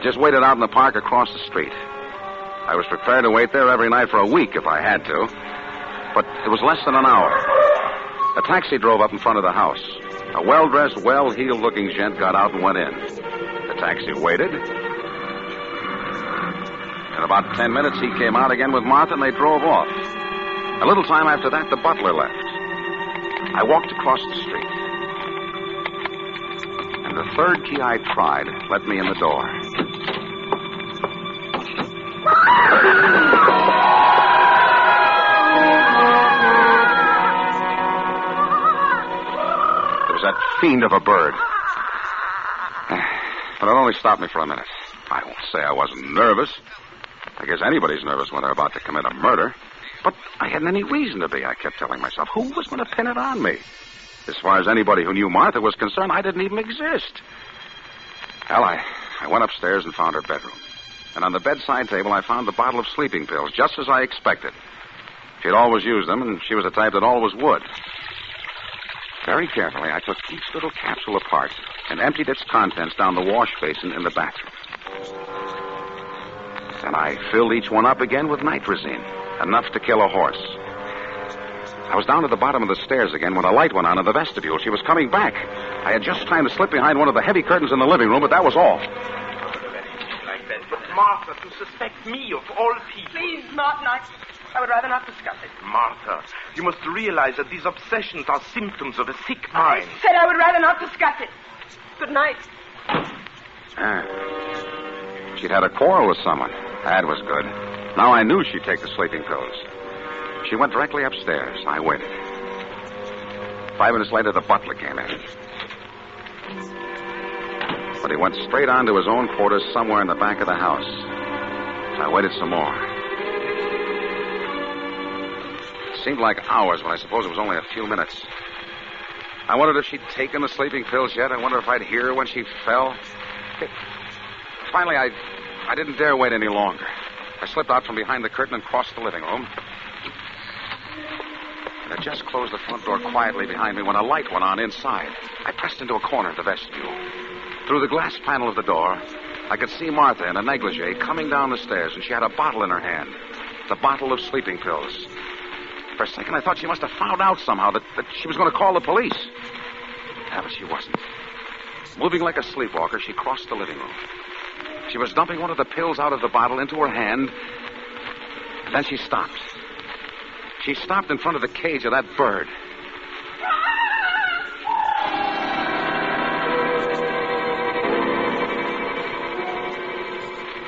just waited out in the park across the street. I was prepared to wait there every night for a week if I had to. But it was less than an hour. A taxi drove up in front of the house. A well-dressed, well-heeled-looking gent got out and went in. The taxi waited. In about 10 minutes, he came out again with Martha, and they drove off. A little time after that, the butler left. I walked across the street. And the third key I tried let me in the door. There was that fiend of a bird. But it only stopped me for a minute. I won't say I wasn't nervous. I guess anybody's nervous when they're about to commit a murder. But I hadn't any reason to be, I kept telling myself. Who was going to pin it on me? As far as anybody who knew Martha was concerned, I didn't even exist. Well, I went upstairs and found her bedroom. And on the bedside table, I found the bottle of sleeping pills, just as I expected. She'd always used them, and she was the type that always would. Very carefully, I took each little capsule apart and emptied its contents down the wash basin in the bathroom. Then I filled each one up again with nitrazine, enough to kill a horse. I was down at the bottom of the stairs again when a light went on in the vestibule. She was coming back. I had just time to slip behind one of the heavy curtains in the living room, but that was all. But Martha, to suspect me of all people... Please, Martin, I would rather not discuss it. Martha, you must realize that these obsessions are symptoms of a sick mind. I said I would rather not discuss it. Good night. She'd had a quarrel with someone. That was good. Now I knew she'd take the sleeping pills. She went directly upstairs. I waited. 5 minutes later, the butler came in. But he went straight on to his own quarters somewhere in the back of the house. I waited some more. It seemed like hours, but I suppose it was only a few minutes. I wondered if she'd taken the sleeping pills yet. I wondered if I'd hear her when she fell. Finally, I didn't dare wait any longer. I slipped out from behind the curtain and crossed the living room. And I just closed the front door quietly behind me when a light went on inside. I pressed into a corner of the vestibule. Through the glass panel of the door, I could see Martha in a negligee coming down the stairs, and she had a bottle in her hand. The bottle of sleeping pills. For a second, I thought she must have found out somehow that she was going to call the police. Yeah, but she wasn't. Moving like a sleepwalker, she crossed the living room. She was dumping one of the pills out of the bottle into her hand. Then she stopped. She stopped in front of the cage of that bird.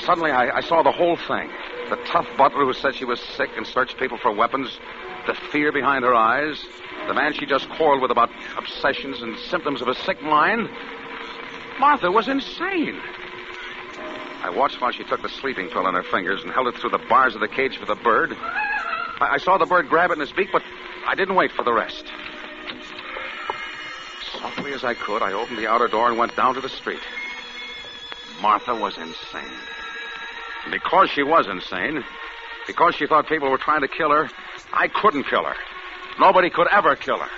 Suddenly, I saw the whole thing. The tough butler who said she was sick and searched people for weapons. The fear behind her eyes. The man she just quarreled with about obsessions and symptoms of a sick mind. Martha was insane. I watched while she took the sleeping pill in her fingers and held it through the bars of the cage for the bird. I saw the bird grab it in his beak, but I didn't wait for the rest. Softly as I could, I opened the outer door and went down to the street. Martha was insane. And because she was insane, because she thought people were trying to kill her, I couldn't kill her. Nobody could ever kill her.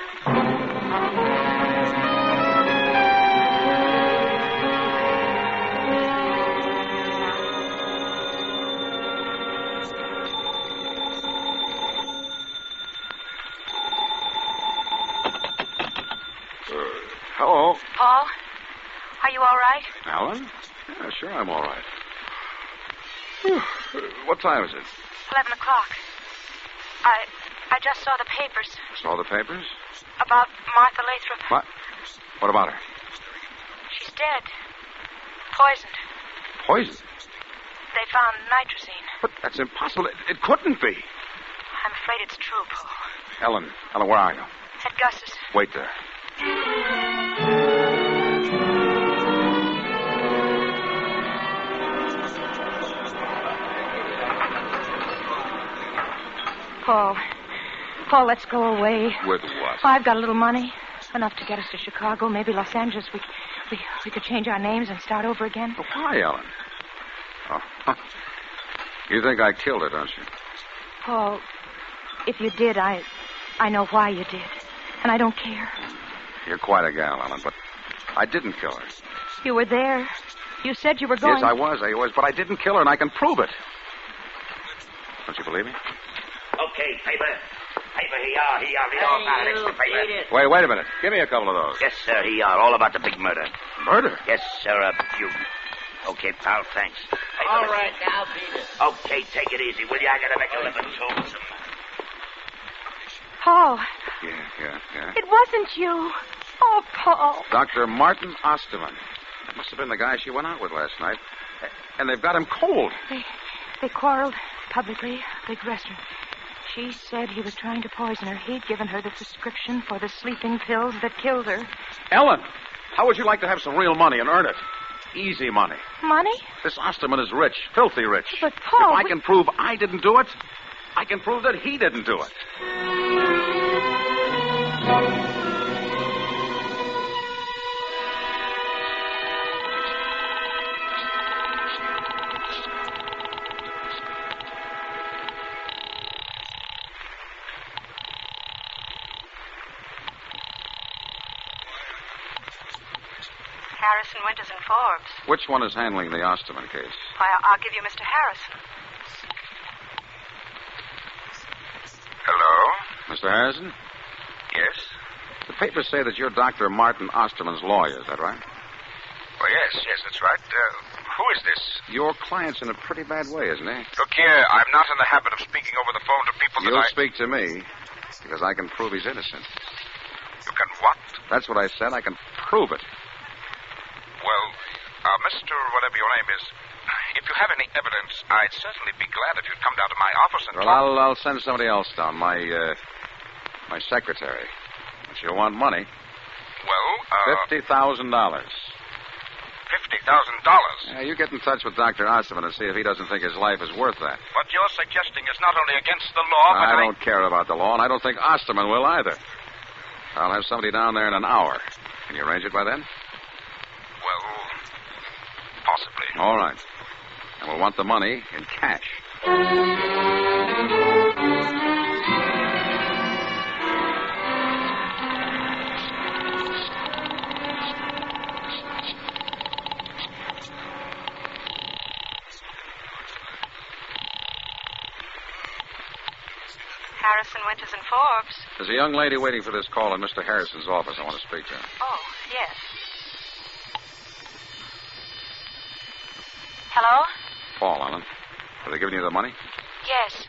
Hello. Paul, are you all right? Alan? Yeah, sure, I'm all right. What time is it? 11 o'clock. I just saw the papers. Saw the papers? About Martha Lathrop. What? What about her? She's dead. Poisoned. Poison? They found nitrazine. But that's impossible. It couldn't be. I'm afraid it's true, Paul. Ellen, where are you? At Gus's. Wait there. Paul, let's go away. With what? I've got a little money. Enough to get us to Chicago, maybe Los Angeles. We could change our names and start over again. Oh, why, Ellen? Oh, you think I killed her, don't you? Paul, if you did, I know why you did. And I don't care. You're quite a gal, Ellen, but I didn't kill her. You were there. You said you were going... Yes, I was, but I didn't kill her, and I can prove it. Don't you believe me? Okay, paper. Paper, here you are. paper. Wait a minute. Give me a couple of those. Yes, sir, here you are. All about the big murder. Murder? Yes, sir, a few. Okay, pal, thanks. Paper. All right, now, beat it. Okay, take it easy, will you? I gotta make a living, too. Paul. Yeah. It wasn't you. Oh, Paul. Dr. Martin Osterman. That must have been the guy she went out with last night. And they've got him cold. They quarreled publicly, big restaurant. She said he was trying to poison her. He'd given her the prescription for the sleeping pills that killed her. Ellen, how would you like to have some real money and earn it? Easy money. Money? This Osterman is rich, filthy rich. But, Paul... If I can prove I didn't do it, I can prove that he didn't do it. Harrison, Winters, and Forbes. Which one is handling the Osterman case? Why, I'll give you Mr. Harrison. Hello? Mr. Harrison? Yes? The papers say that you're Dr. Martin Osterman's lawyer, is that right? Oh, yes, that's right. Who is this? Your client's in a pretty bad way, isn't he? Look here, I'm not in the habit of speaking over the phone to people You'll speak to me, because I can prove he's innocent. You can what? That's what I said. I can prove it. Well, Mr. whatever your name is, if you have any evidence, I'd certainly be glad if you'd come down to my office and Well, I'll send somebody else down, my secretary. She'll want money. Well, $50,000. $50,000? Yeah, you get in touch with Dr. Osterman and see if he doesn't think his life is worth that. What you're suggesting is not only against the law, but I don't care about the law, and I don't think Osterman will either. I'll have somebody down there in an hour. Can you arrange it by then? Well, possibly. All right. And we'll want the money in cash. Harrison, Winters, and Forbes. There's a young lady waiting for this call in Mr. Harrison's office. I want to speak to her. Oh, yes. Hello? Paul, Ellen. Have they given you the money? Yes.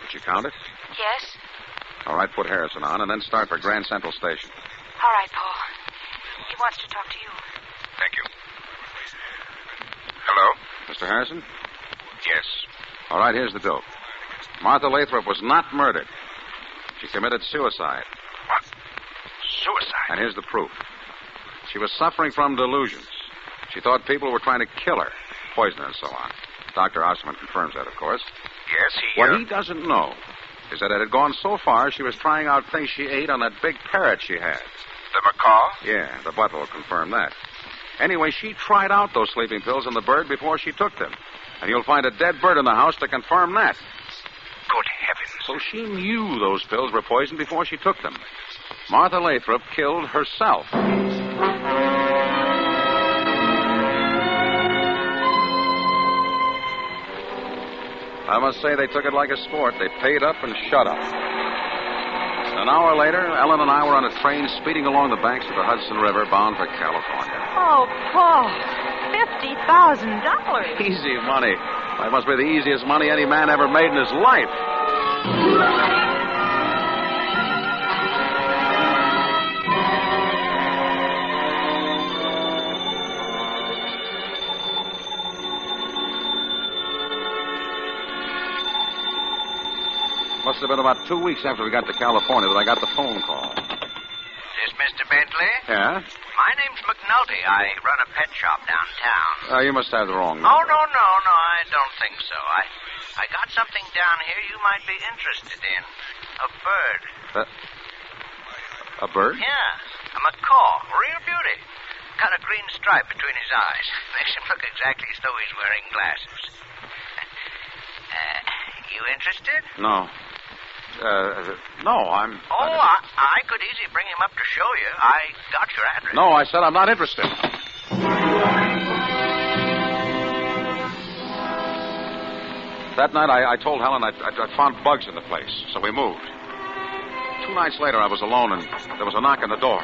Did you count it? Yes? All right, put Harrison on, and then start for Grand Central Station. All right, Paul. He wants to talk to you. Thank you. Hello? Mr. Harrison? Yes. All right, here's the dope. Martha Lathrop was not murdered. She committed suicide. What? Suicide? And here's the proof. She was suffering from delusions. She thought people were trying to kill her, poison her, and so on. Dr. Osterman confirms that, of course. Yes, What he doesn't know is that it had gone so far she was trying out things she ate on that big parrot she had. The macaw? Yeah, the butler will confirm that. Anyway, she tried out those sleeping pills on the bird before she took them. And you'll find a dead bird in the house to confirm that. Good heavens. So she knew those pills were poison before she took them. Martha Lathrop killed herself. I must say they took it like a sport. They paid up and shut up. An hour later, Ellen and I were on a train speeding along the banks of the Hudson River bound for California. Oh, Paul. $50,000. Easy money. That must be the easiest money any man ever made in his life. Must have been about 2 weeks after we got to California that I got the phone call. Is this Mr. Bentley? Yeah? My name's McNulty. I run a pet shop downtown. You must have the wrong number. Oh, no, I don't think so. I got something down here you might be interested in. A bird. A bird? Yeah, a macaw. Real beauty. Got a green stripe between his eyes. Makes him look exactly as though he's wearing glasses. You interested? No. No, I'm... I could easily bring him up to show you. I got your address. No, I said I'm not interested. That night, I told Helen I found bugs in the place, so we moved. 2 nights later, I was alone, and there was a knock on the door.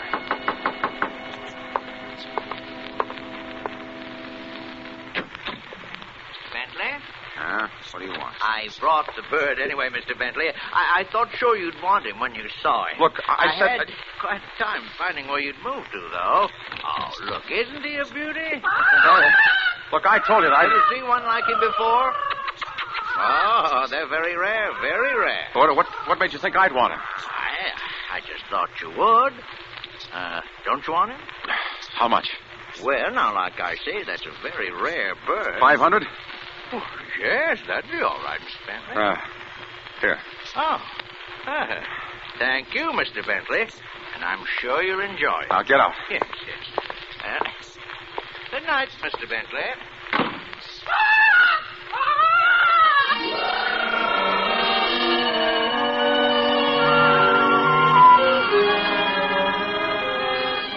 Bentley? Yeah? What do you want? I brought the bird anyway, Mr. Bentley. I thought sure you'd want him when you saw him. Look, I said... had quite a time finding where you'd moved to, though. Oh, look, isn't he a beauty? Look, I told you that Have you seen one like him before? Oh, they're very rare, very rare. What made you think I'd want him? I just thought you would. Don't you want him? How much? Well, now, like I say, that's a very rare bird. 500? Oh, yes, that'd be all right, Mr. Bentley. Here. Oh. Thank you, Mr. Bentley. And I'm sure you'll enjoy it. Now, get out. Yes. Good night, Mr. Bentley.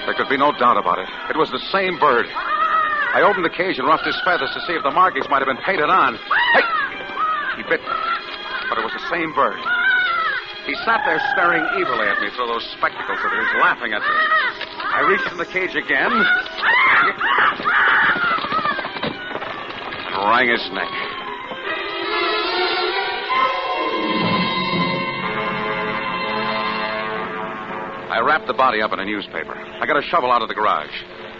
They could be no doubt about it. It was the same bird. I opened the cage and roughed his feathers to see if the markings might have been painted on. Hey! He bit me. But it was the same bird. He sat there staring evilly at me through those spectacles of his, laughing at me. I reached in the cage again and wrang his neck. I wrapped the body up in a newspaper. I got a shovel out of the garage.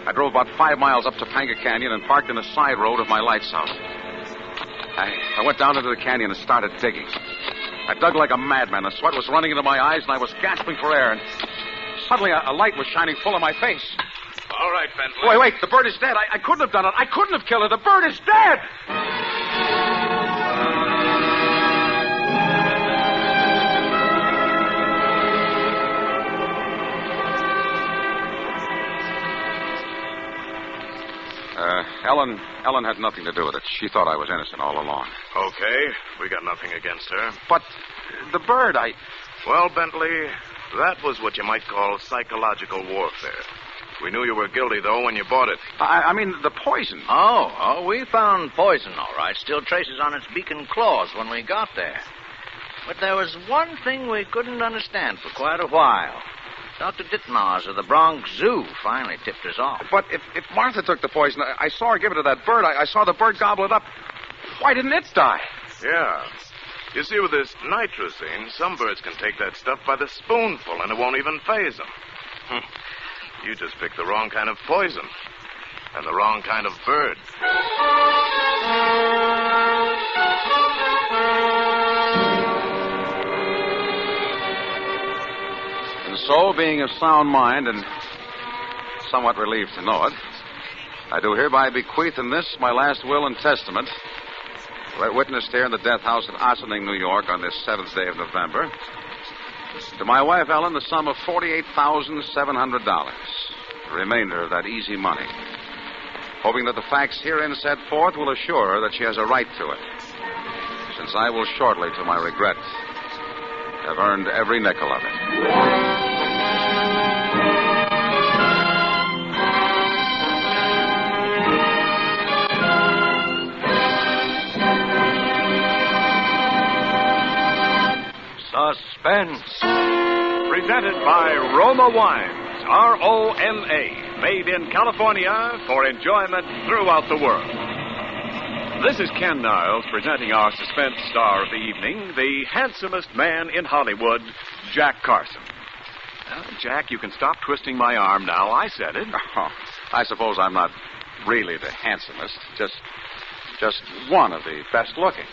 I drove about 5 miles up Topanga Canyon and parked in a side road of my light's house. I went down into the canyon and started digging. I dug like a madman. The sweat was running into my eyes, and I was gasping for air. And suddenly, a light was shining full in my face. All right, Bentley. Wait. The bird is dead. I couldn't have done it. I couldn't have killed her. The bird is dead! Ellen had nothing to do with it. She thought I was innocent all along. Okay, we got nothing against her. But the bird, Well, Bentley, that was what you might call psychological warfare. We knew you were guilty, though, when you bought it. I mean, the poison. Oh, we found poison, all right. Still traces on its beak and claws when we got there. But there was one thing we couldn't understand for quite a while. Dr. Ditmars of the Bronx Zoo finally tipped us off. But if Martha took the poison, I saw her give it to that bird. I saw the bird gobble it up. Why didn't it die? Yeah. You see, with this nitrosine, some birds can take that stuff by the spoonful, and it won't even faze them. You just picked the wrong kind of poison. And the wrong kind of bird. And so, being of sound mind and somewhat relieved to know it, I do hereby bequeath in this, my last will and testament, witnessed here in the death house at Ossining, New York, on this 7th day of November, to my wife, Ellen, the sum of $48,700, the remainder of that easy money, hoping that the facts herein set forth will assure her that she has a right to it, since I will shortly, to my regret, have earned every nickel of it. Suspense. Presented by Roma Wines, R-O-M-A, made in California for enjoyment throughout the world. This is Ken Niles presenting our suspense star of the evening, the handsomest man in Hollywood, Jack Carson. Jack, you can stop twisting my arm now. I said it. Oh, I suppose I'm not really the handsomest, just one of the best looking.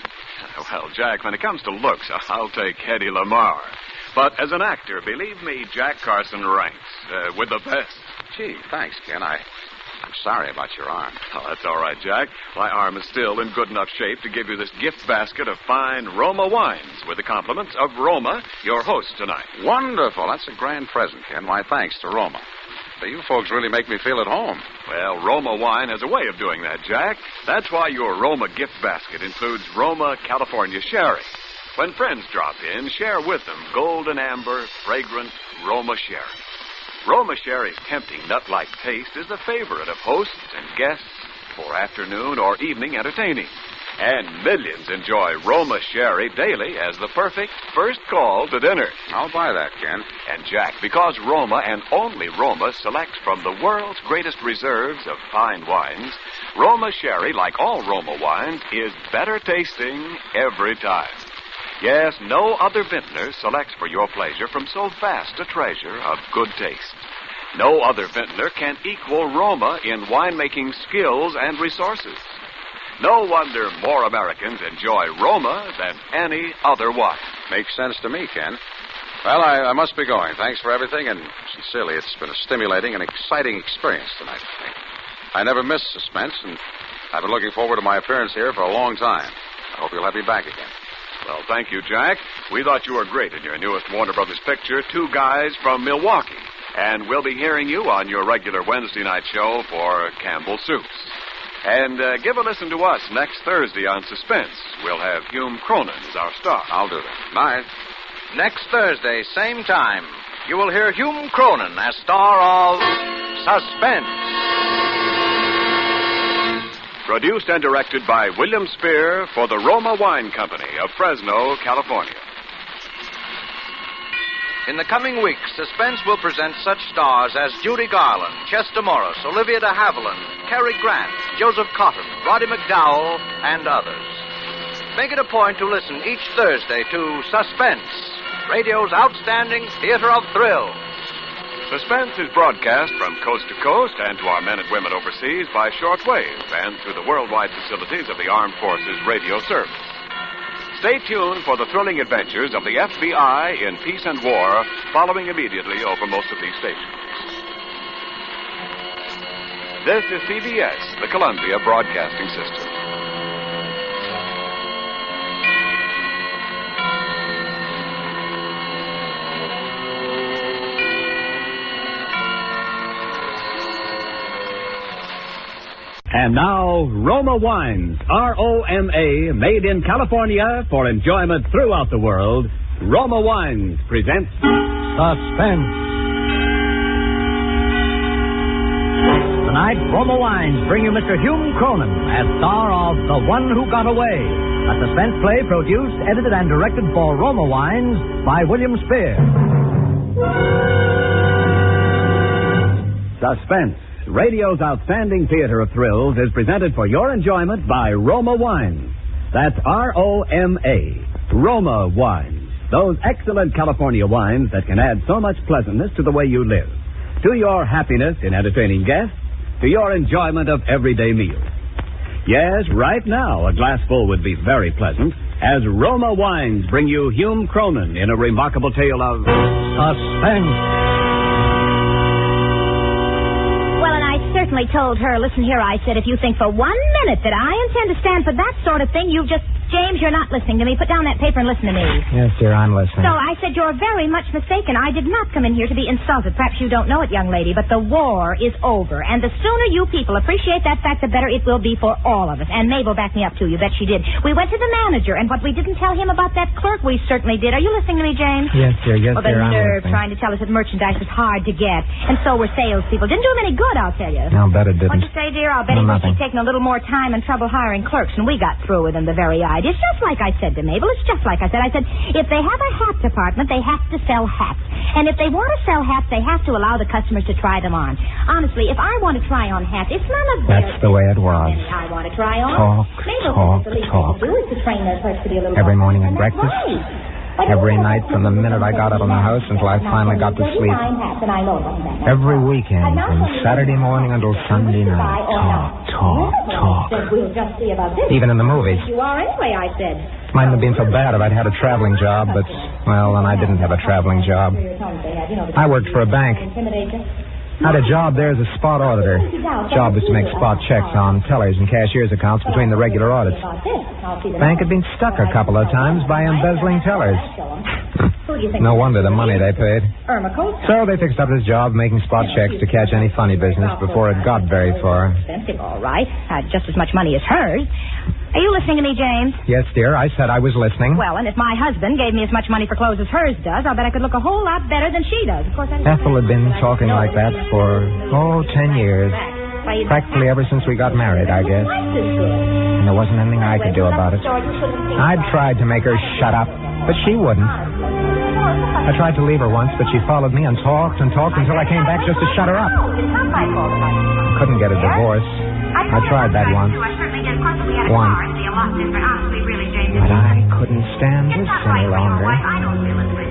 Well, Jack, when it comes to looks, I'll take Hedy Lamarr. But as an actor, believe me, Jack Carson ranks with the best. Gee, thanks, Ken. I'm sorry about your arm. Oh, that's all right, Jack. My arm is still in good enough shape to give you this gift basket of fine Roma wines with the compliments of Roma, your host tonight. Wonderful. That's a grand present, Ken. My thanks to Roma. But you folks really make me feel at home. Well, Roma wine has a way of doing that, Jack. That's why your Roma gift basket includes Roma California Sherry. When friends drop in, share with them golden amber, fragrant Roma Sherry. Roma Sherry's tempting nut-like taste is the favorite of hosts and guests for afternoon or evening entertaining. And millions enjoy Roma Sherry daily as the perfect first call to dinner. I'll buy that, Ken. And, Jack, because Roma and only Roma selects from the world's greatest reserves of fine wines, Roma Sherry, like all Roma wines, is better tasting every time. Yes, no other vintner selects for your pleasure from so vast a treasure of good taste. No other vintner can equal Roma in winemaking skills and resources. No wonder more Americans enjoy Roma than any other wine. Makes sense to me, Ken. Well, I must be going. Thanks for everything, and sincerely, it's been a stimulating and exciting experience tonight for me. I never miss Suspense, and I've been looking forward to my appearance here for a long time. I hope you'll have me back again. Well, thank you, Jack. We thought you were great in your newest Warner Brothers picture, Two Guys from Milwaukee. And we'll be hearing you on your regular Wednesday night show for Campbell Soups. And give a listen to us next Thursday on Suspense. We'll have Hume Cronin as our star. I'll do that. Night. Next Thursday, same time, you will hear Hume Cronin as star of Suspense. Produced and directed by William Spear for the Roma Wine Company of Fresno, California. In the coming weeks, Suspense will present such stars as Judy Garland, Chester Morris, Olivia de Havilland, Cary Grant, Joseph Cotton, Roddy McDowell, and others. Make it a point to listen each Thursday to Suspense, radio's outstanding theater of thrills. Suspense is broadcast from coast to coast and to our men and women overseas by shortwave and through the worldwide facilities of the Armed Forces Radio Service. Stay tuned for the thrilling adventures of the FBI in peace and war, following immediately over most of these stations. This is CBS, the Columbia Broadcasting System. And now, Roma Wines, R-O-M-A, made in California for enjoyment throughout the world. Roma Wines presents Suspense. Tonight, Roma Wines bring you Mr. Hume Cronin as star of The One Who Got Away, a suspense play produced, edited, and directed for Roma Wines by William Spear. Suspense, radio's outstanding theater of thrills, is presented for your enjoyment by Roma Wines. That's R-O-M-A, Roma Wines. Those excellent California wines that can add so much pleasantness to the way you live, to your happiness in entertaining guests, to your enjoyment of everyday meals. Yes, right now, a glassful would be very pleasant, as Roma Wines bring you Hume Cronin in a remarkable tale of suspense. Certainly told her, listen here, I said, if you think for 1 minute that I intend to stand for that sort of thing, you've just... James, you're not listening to me. Put down that paper and listen to me. Yes, dear, I'm listening. So I said you're very much mistaken. I did not come in here to be insulted. Perhaps you don't know it, young lady, but the war is over. And the sooner you people appreciate that fact, the better it will be for all of us. And Mabel backed me up, too. You bet she did. We went to the manager, and what we didn't tell him about that clerk, we certainly did. Are you listening to me, James? Yes, dear, yes, well, dear, I'm the nerve listening. trying to tell us that merchandise was hard to get. And so were salespeople. Didn't do him any good, I'll tell you. I'll bet it didn't. What'd you say, dear? I'll bet he wish he'd taken a little more time and trouble hiring clerks, and we got through with him the very idea. It's just like I said to Mabel. It's just like I said. I said, if they have a hat department, they have to sell hats. And if they want to sell hats, they have to allow the customers to try them on. Honestly, if I want to try on hats, it's none of their... That's the way it was. I want to try on. Talk. The least they can do is to train their clerks to be a little every more morning at and that's breakfast. right. Every night from the minute I got out of the house until I finally got to sleep. Every weekend from Saturday morning until Sunday night. Talk. Even in the movies. You are anyway, I said. Mightn't have been so bad if I'd had a traveling job, but, well, then I didn't have a traveling job. I worked for a bank. I had a job there as a spot auditor. The job was to make spot checks on tellers and cashier's accounts between the regular audits. The bank had been stuck a couple of times by embezzling tellers. No wonder the money they paid. So they fixed up this job making spot checks to catch any funny business before it got very far. Expensive, all right. Just as much money as hers. Are you listening to me, James? Yes, dear. I said I was listening. Well, and if my husband gave me as much money for clothes as hers does, I'll bet I could look a whole lot better than she does. Of course, Ethel had been talking like that for, 10 years. Practically ever since we got married, I guess. And there wasn't anything I could do about it. I'd tried to make her shut up, but she wouldn't. I tried to leave her once, but she followed me and talked until I came back just to shut her up. Couldn't get a divorce. I tried that once. But I couldn't stand this any longer.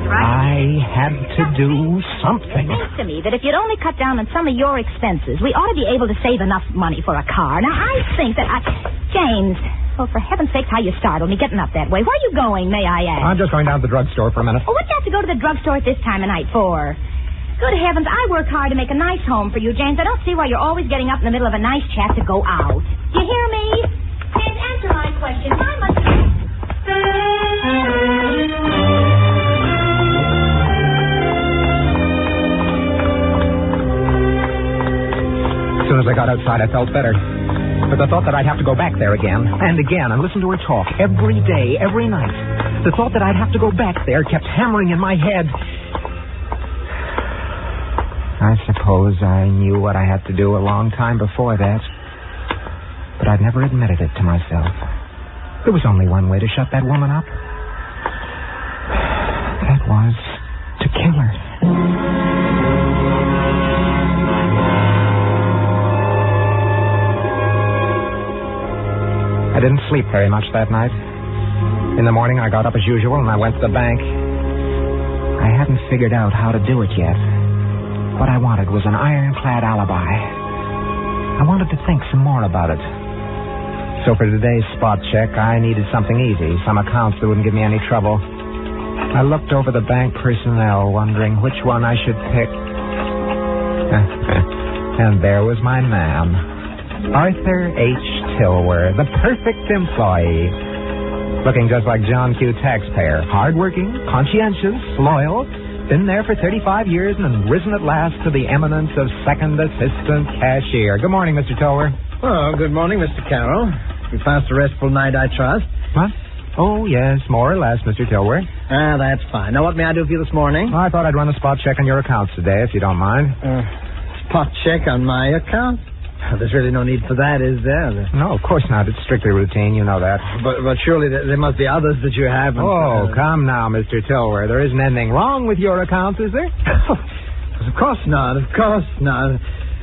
I had to do something. It seems to me that if you'd only cut down on some of your expenses, we ought to be able to save enough money for a car. Now, I think that James, well, for heaven's sakes, how you startled me getting up that way. Where are you going, may I ask? I'm just going down to the drugstore for a minute. Oh, what do you have to go to the drugstore at this time of night for? Good heavens, I work hard to make a nice home for you, James. I don't see why you're always getting up in the middle of a nice chat to go out. Do you hear me? James, answer my question. Why must you... As soon as I got outside, I felt better. But the thought that I'd have to go back there again and again and listen to her talk every day, every night, the thought that I'd have to go back there kept hammering in my head. I I suppose I knew what I had to do a long time before that. But I'd never admitted it to myself. There was only one way to shut that woman up. That was to kill her. I didn't sleep very much that night. In the morning, I got up as usual and I went to the bank. I hadn't figured out how to do it yet. What I wanted was an ironclad alibi. I wanted to think some more about it. So for today's spot check, I needed something easy, some accounts that wouldn't give me any trouble. I looked over the bank personnel, wondering which one I should pick. And there was my man, Arthur H. Tilwer, the perfect employee. Looking just like John Q. Taxpayer. Hardworking, conscientious, loyal. Been there for 35 years and risen at last to the eminence of second assistant cashier. Good morning, Mr. Tilwer. Oh, good morning, Mr. Carroll. You passed a restful night, I trust. What? Oh, yes, more or less, Mr. Tilwer. Ah, that's fine. Now, what may I do for you this morning? Well, I thought I'd run a spot check on your accounts today, if you don't mind. Spot check on my account? There's really no need for that, is there? No, of course not. It's strictly routine. You know that. But surely there must be others that you haven't. Oh, come now, Mr. Tilwer. There isn't anything wrong with your accounts, is there? Of course not. Of course not.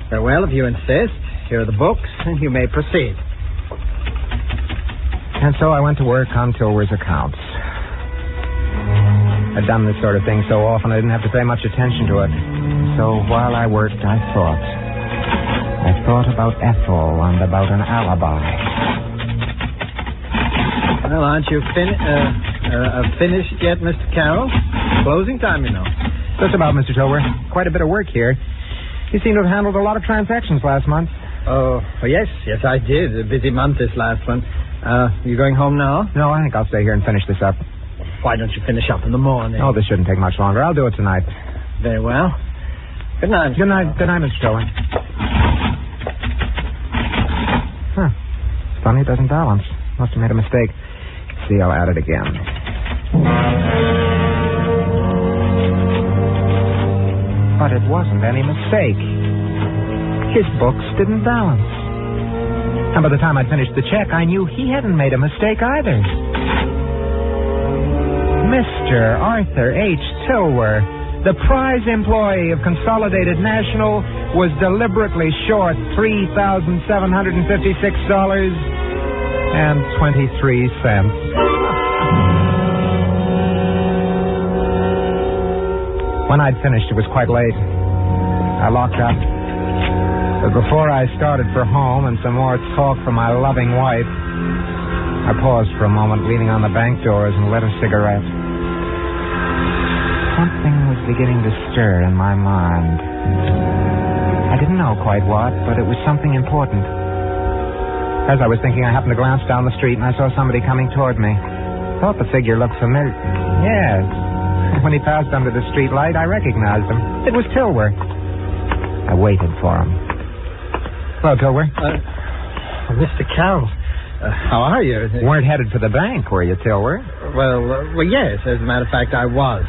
Very well, if you insist. Here are the books, and you may proceed. And so I went to work on Tilwer's accounts. I'd done this sort of thing so often I didn't have to pay much attention to it. So while I worked, I thought about Ethel and about an alibi. Well, aren't you finished yet, Mr. Carroll? Closing time, you know. Just about, Mr. Tilwer. Quite a bit of work here. You seem to have handled a lot of transactions last month. Oh, yes, I did. A busy month this last one. You going home now? No, I think I'll stay here and finish this up. Why don't you finish up in the morning? Oh, this shouldn't take much longer. I'll do it tonight. Very well. Good night. Good night, Mr. Tilwer. Huh. Funny it doesn't balance. Must have made a mistake. See, I'll add it again. But it wasn't any mistake. His books didn't balance. And by the time I'd finished the check, I knew he hadn't made a mistake either. Mr. Arthur H. Tilwer, the prize employee of Consolidated National, was deliberately short $3,756.23. When I'd finished, it was quite late. I locked up. But before I started for home and some more talk from my loving wife, I paused for a moment, leaning on the bank doors, and lit a cigarette. Something was beginning to stir in my mind. I didn't know quite what, but it was something important. As I was thinking, I happened to glance down the street, and I saw somebody coming toward me. Thought the figure looked familiar. Yes. When he passed under the street light, I recognized him. It was Tilwer. I waited for him. Hello, Tilwer. Mr. Carroll. How are you? You weren't headed for the bank, were you, Tilwer? Well, yes. As a matter of fact, I was.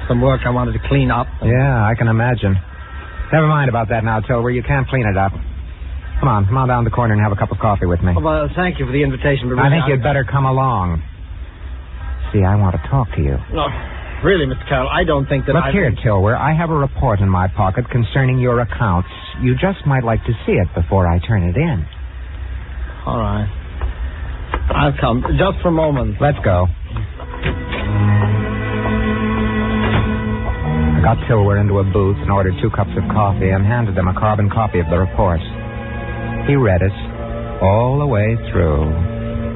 Some work I wanted to clean up. Yeah, I can imagine. Never mind about that now, Tilwer. You can't clean it up. Come on down the corner and have a cup of coffee with me. Well, thank you for the invitation. But I think you'd better come along. See, I want to talk to you. No, really, Mr. Carroll, I don't think that Look here, Tilwer. I have a report in my pocket concerning your accounts. You just might like to see it before I turn it in. All right. I'll come. Just for a moment. Let's go. I got Tilwer into a booth and ordered 2 cups of coffee and handed him a carbon copy of the report. He read it all the way through.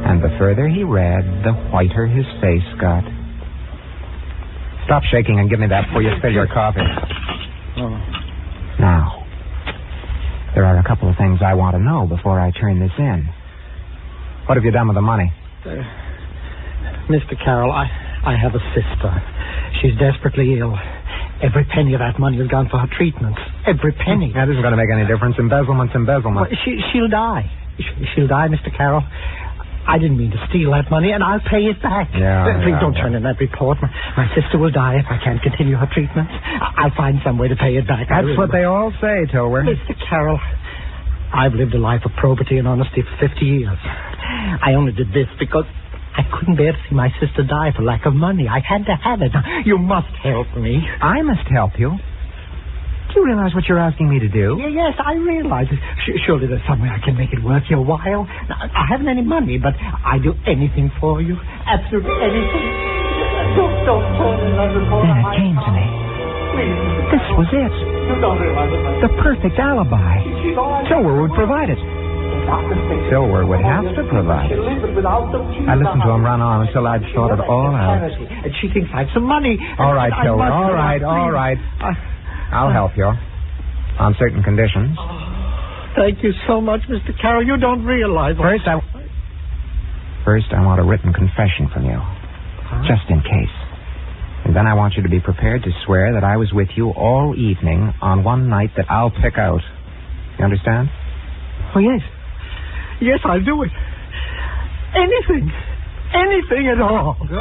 And the further he read, the whiter his face got. Stop shaking and give me that before you spill your coffee. Oh. Now, there are a couple of things I want to know before I turn this in. What have you done with the money? Mr. Carroll, I have a sister. She's desperately ill. Every penny of that money has gone for her treatment. Every penny. That isn't going to make any difference. Embezzlement's embezzlement. Well, she'll die. She'll die, Mr. Carroll. I didn't mean to steal that money, and I'll pay it back. Please don't turn in that report. My sister will die if I can't continue her treatment. I'll find some way to pay it back. That's what they all say, Tolbert. Mr. Carroll, I've lived a life of probity and honesty for 50 years. I only did this because I couldn't bear to see my sister die for lack of money. I had to have it. You must help me. I must help you. Do you realize what you're asking me to do? Yes, I realize it. Surely there's some way I can make it worth your while. Now, I haven't any money, but I'd do anything for you. Absolutely anything. Don't turn in that report. Then it came to me. This was it. You don't realize it. The perfect alibi. Silver would provide it. Silver would have to provide it. I listened to him run on until I'd thought it all out. And she thinks I have some money. All right, Silver. All right. I'll help you. On certain conditions. Oh, thank you so much, Mr. Carroll. You don't realize... First, I want a written confession from you. Huh? Just in case. And then I want you to be prepared to swear that I was with you all evening on one night that I'll pick out. You understand? Oh, yes. Yes, I'll do it. Anything. Anything at all. Good.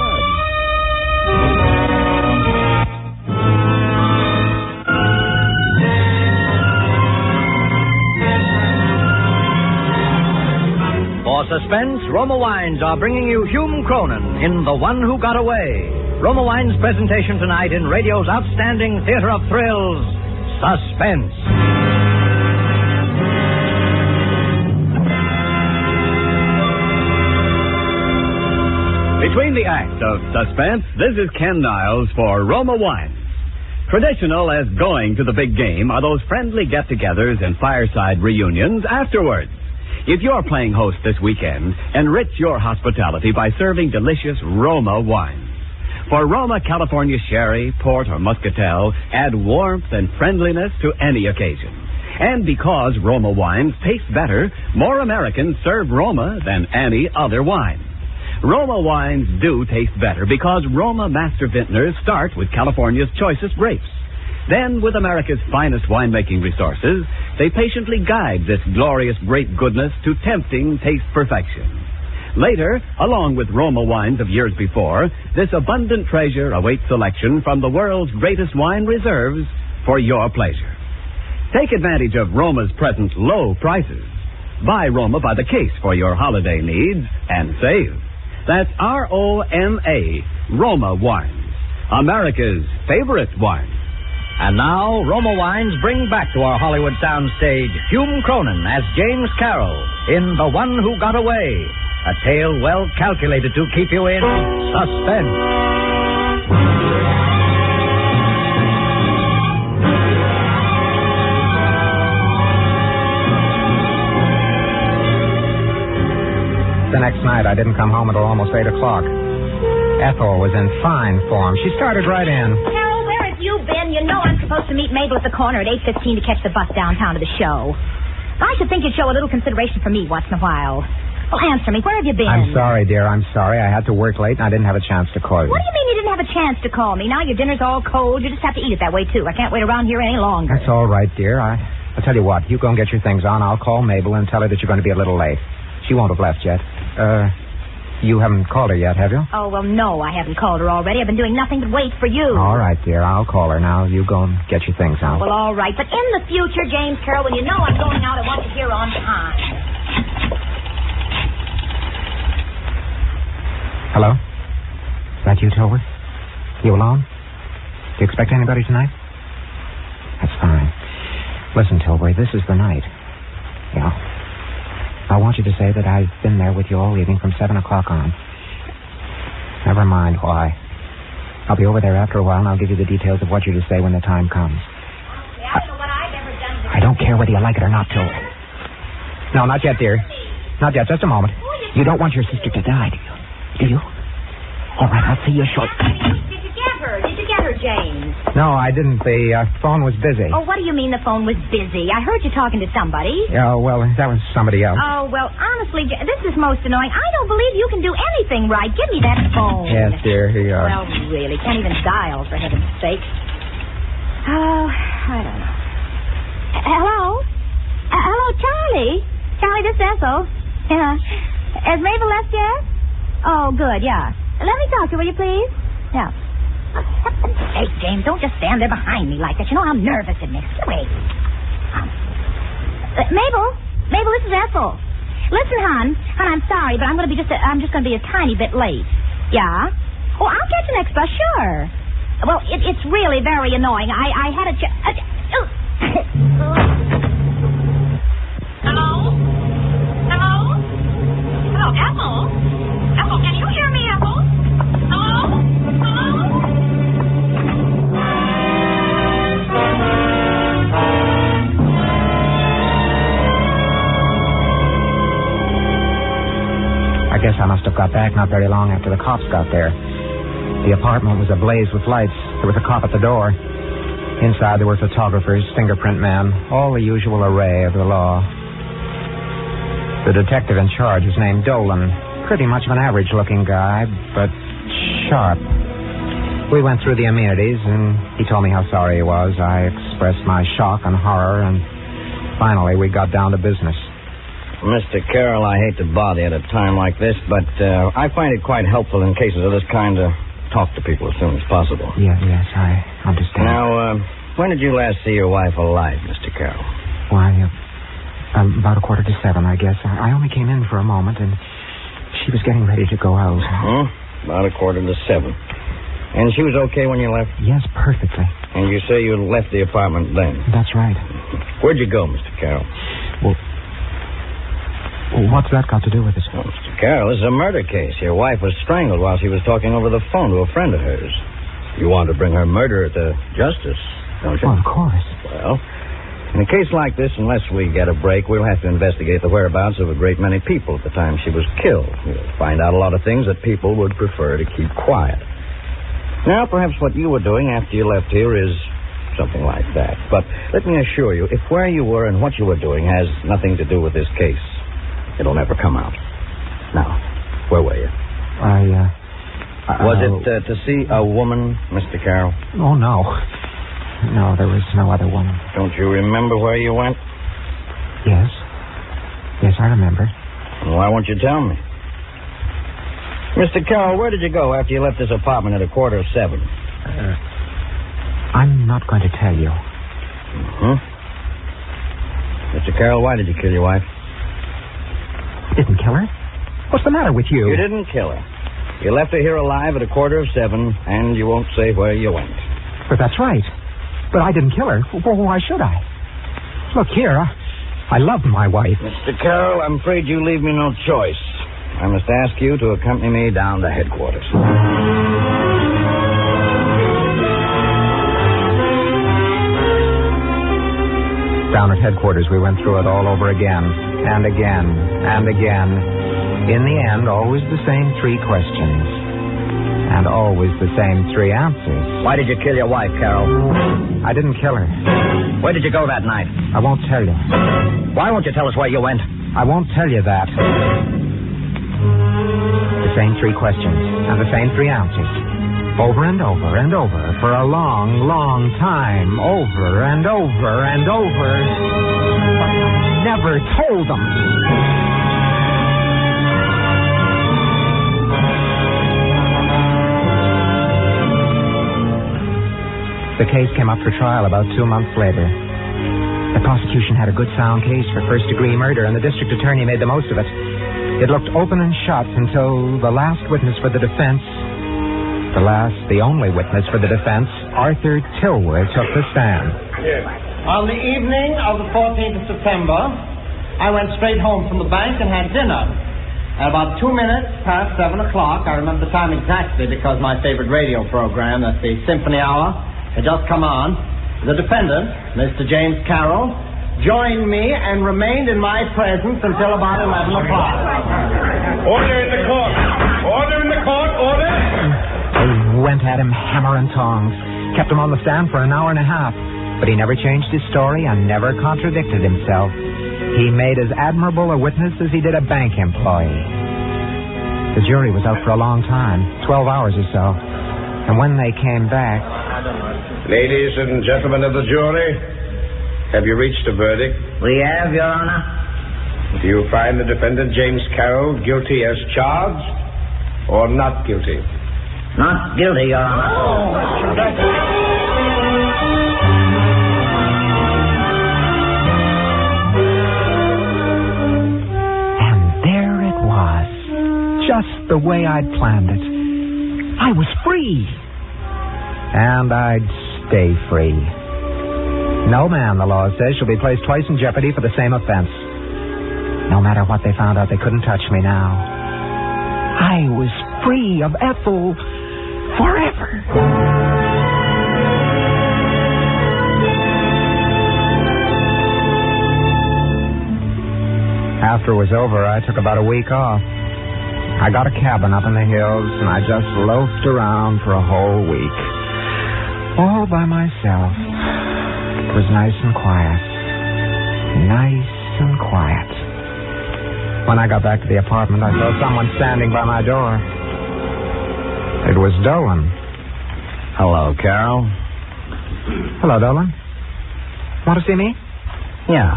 For Suspense, Roma Wines are bringing you Hume Cronin in The One Who Got Away. Roma Wines' presentation tonight in radio's outstanding theater of thrills, Suspense. Between the acts of Suspense, this is Ken Niles for Roma Wines. Traditional as going to the big game are those friendly get-togethers and fireside reunions afterwards. If you're playing host this weekend, enrich your hospitality by serving delicious Roma wines. For Roma California Sherry, Port, or Muscatel, add warmth and friendliness to any occasion. And because Roma wines taste better, more Americans serve Roma than any other wine. Roma wines do taste better because Roma master vintners start with California's choicest grapes. Then, with America's finest winemaking resources, they patiently guide this glorious grape goodness to tempting taste perfection. Later, along with Roma wines of years before, this abundant treasure awaits selection from the world's greatest wine reserves for your pleasure. Take advantage of Roma's present low prices. Buy Roma by the case for your holiday needs and save. That's R-O-M-A, Roma Wines, America's favorite wine. And now, Roma Wines bring back to our Hollywood soundstage Hume Cronin as James Carroll in The One Who Got Away, a tale well calculated to keep you in suspense. The next night, I didn't come home until almost 8 o'clock. Ethel was in fine form. She started right in. Carol, where have you been? You know I'm supposed to meet Mabel at the corner at 8:15 to catch the bus downtown to the show. I should think you'd show a little consideration for me once in a while. Well, answer me. Where have you been? I'm sorry, dear. I'm sorry. I had to work late, and I didn't have a chance to call you. What do you mean you didn't have a chance to call me? Now your dinner's all cold. You just have to eat it that way, too. I can't wait around here any longer. That's all right, dear. I'll tell you what. You go and get your things on. I'll call Mabel and tell her that you're going to be a little late. She won't have left yet. You haven't called her yet, have you? Oh, well, no, I haven't called her already. I've been doing nothing but wait for you. All right, dear. I'll call her now. You go and get your things on. Well, all right. But in the future, James Carroll, when you know I'm going out, I want you here on time. Hello? Is that you, Tolbert? You alone? Do you expect anybody tonight? That's fine. Listen, Tolbert, this is the night. You know, I want you to say that I've been there with you all evening from 7 o'clock on. Never mind why. I'll be over there after a while, and I'll give you the details of what you're to say when the time comes. I don't know what I've ever done. I don't care whether you like it or not, Tolbert. No, not yet, dear. Not yet. Just a moment. You don't want your sister to die, do you? Do you? All right, I'll see you shortly. Did you get her? Did you get her, James? No, I didn't. The phone was busy. Oh, what do you mean the phone was busy? I heard you talking to somebody. Yeah, well, that was somebody else. Oh, well, honestly, this is most annoying. I don't believe you can do anything right. Give me that phone. Yes, dear, here you are. Well, really, can't even dial, for heaven's sake. Oh, I don't know. Hello? Hello, Charlie? Charlie, this is Ethel. Yeah. Has Mabel left yet? Oh, good, yeah. Let me talk to her, will you, please? Yeah. For heaven's sake, James, don't just stand there behind me like that. You know how nervous it makes me. Get away. Mabel, this is Ethel. Listen, hon, I'm sorry, but I'm just going to be a tiny bit late. Yeah? Oh, I'll catch the next bus, sure. Well, it's really very annoying. I had a Hello? Hello, Ethel? Ethel, can you hear me, Ethel? Hello? I guess I must have got back not very long after the cops got there. The apartment was ablaze with lights. There was a cop at the door. Inside there were photographers, fingerprint men, all the usual array of the law. The detective in charge was named Dolan. Pretty much of an average-looking guy, but sharp. We went through the amenities, and he told me how sorry he was. I expressed my shock and horror, and finally we got down to business. Mr. Carroll, I hate to bother you at a time like this, but I find it quite helpful in cases of this kind to talk to people as soon as possible. Yes, I understand. Now, when did you last see your wife alive, Mr. Carroll? Why, about 6:45, I guess. I only came in for a moment, and she was getting ready to go out. About 6:45. And she was okay when you left? Yes, perfectly. And you say you left the apartment then? That's right. Where'd you go, Mr. Carroll? Well, what's that got to do with it? Well, Mr. Carroll, this is a murder case. Your wife was strangled while she was talking over the phone to a friend of hers. You want to bring her murderer to justice, don't you? Well, of course. Well, in a case like this, unless we get a break, we'll have to investigate the whereabouts of a great many people at the time she was killed. We'll find out a lot of things that people would prefer to keep quiet. Now, perhaps what you were doing after you left here is something like that. But let me assure you, if where you were and what you were doing has nothing to do with this case, it'll never come out. Now, where were you? Was it to see a woman, Mr. Carroll? Oh, no. No, there was no other woman. Don't you remember where you went? Yes. Yes, I remember. Why won't you tell me? Mr. Carroll, where did you go after you left this apartment at 6:45? I'm not going to tell you. Mr. Carroll, why did you kill your wife? Didn't kill her? What's the matter with you? You didn't kill her. You left her here alive at 6:45, and you won't say where you went. But that's right. But I didn't kill her. Well, why should I? Look here, I love my wife. Mr. Carroll, I'm afraid you leave me no choice. I must ask you to accompany me down to headquarters. Down at headquarters, we went through it all over again, and again, and again. In the end, always the same 3 questions, and always the same 3 answers. Why did you kill your wife, Carroll? I didn't kill her. Where did you go that night? I won't tell you. Why won't you tell us where you went? I won't tell you that. The same 3 questions, and the same 3 answers. Over and over and over, for a long, long time. Over and over and over. But I never told them. The case came up for trial about 2 months later. The prosecution had a good sound case for first-degree murder, and the district attorney made the most of it. It looked open and shut until the last witness for the defense, the only witness for the defense, Arthur Tilwood, took the stand. On the evening of the 14th of September, I went straight home from the bank and had dinner. At about 2 minutes past 7 o'clock, I remember the time exactly because my favorite radio program, that's the Symphony Hour, had just come on. The defendant, Mr. James Carroll, joined me and remained in my presence until about 11 o'clock. Order in the court! Order in the court! Order! They went at him hammer and tongs, kept him on the stand for an hour and a half, but he never changed his story and never contradicted himself. He made as admirable a witness as he did a bank employee. The jury was out for a long time, 12 hours or so, and when they came back... Ladies and gentlemen of the jury, have you reached a verdict? We have, Your Honor. Do you find the defendant, James Carroll, guilty as charged or not guilty? Not guilty, Your Honor. Just the way I'd planned it. I was free. And I'd stay free. No man, the law says, shall be placed twice in jeopardy for the same offense. No matter what they found out, they couldn't touch me now. I was free of Ethel forever. After it was over, I took about a week off. I got a cabin up in the hills, and I just loafed around for a whole week. All by myself. It was nice and quiet. Nice and quiet. When I got back to the apartment, I saw someone standing by my door. It was Dolan. Hello, Carol. Hello, Dolan. Want to see me? Yeah,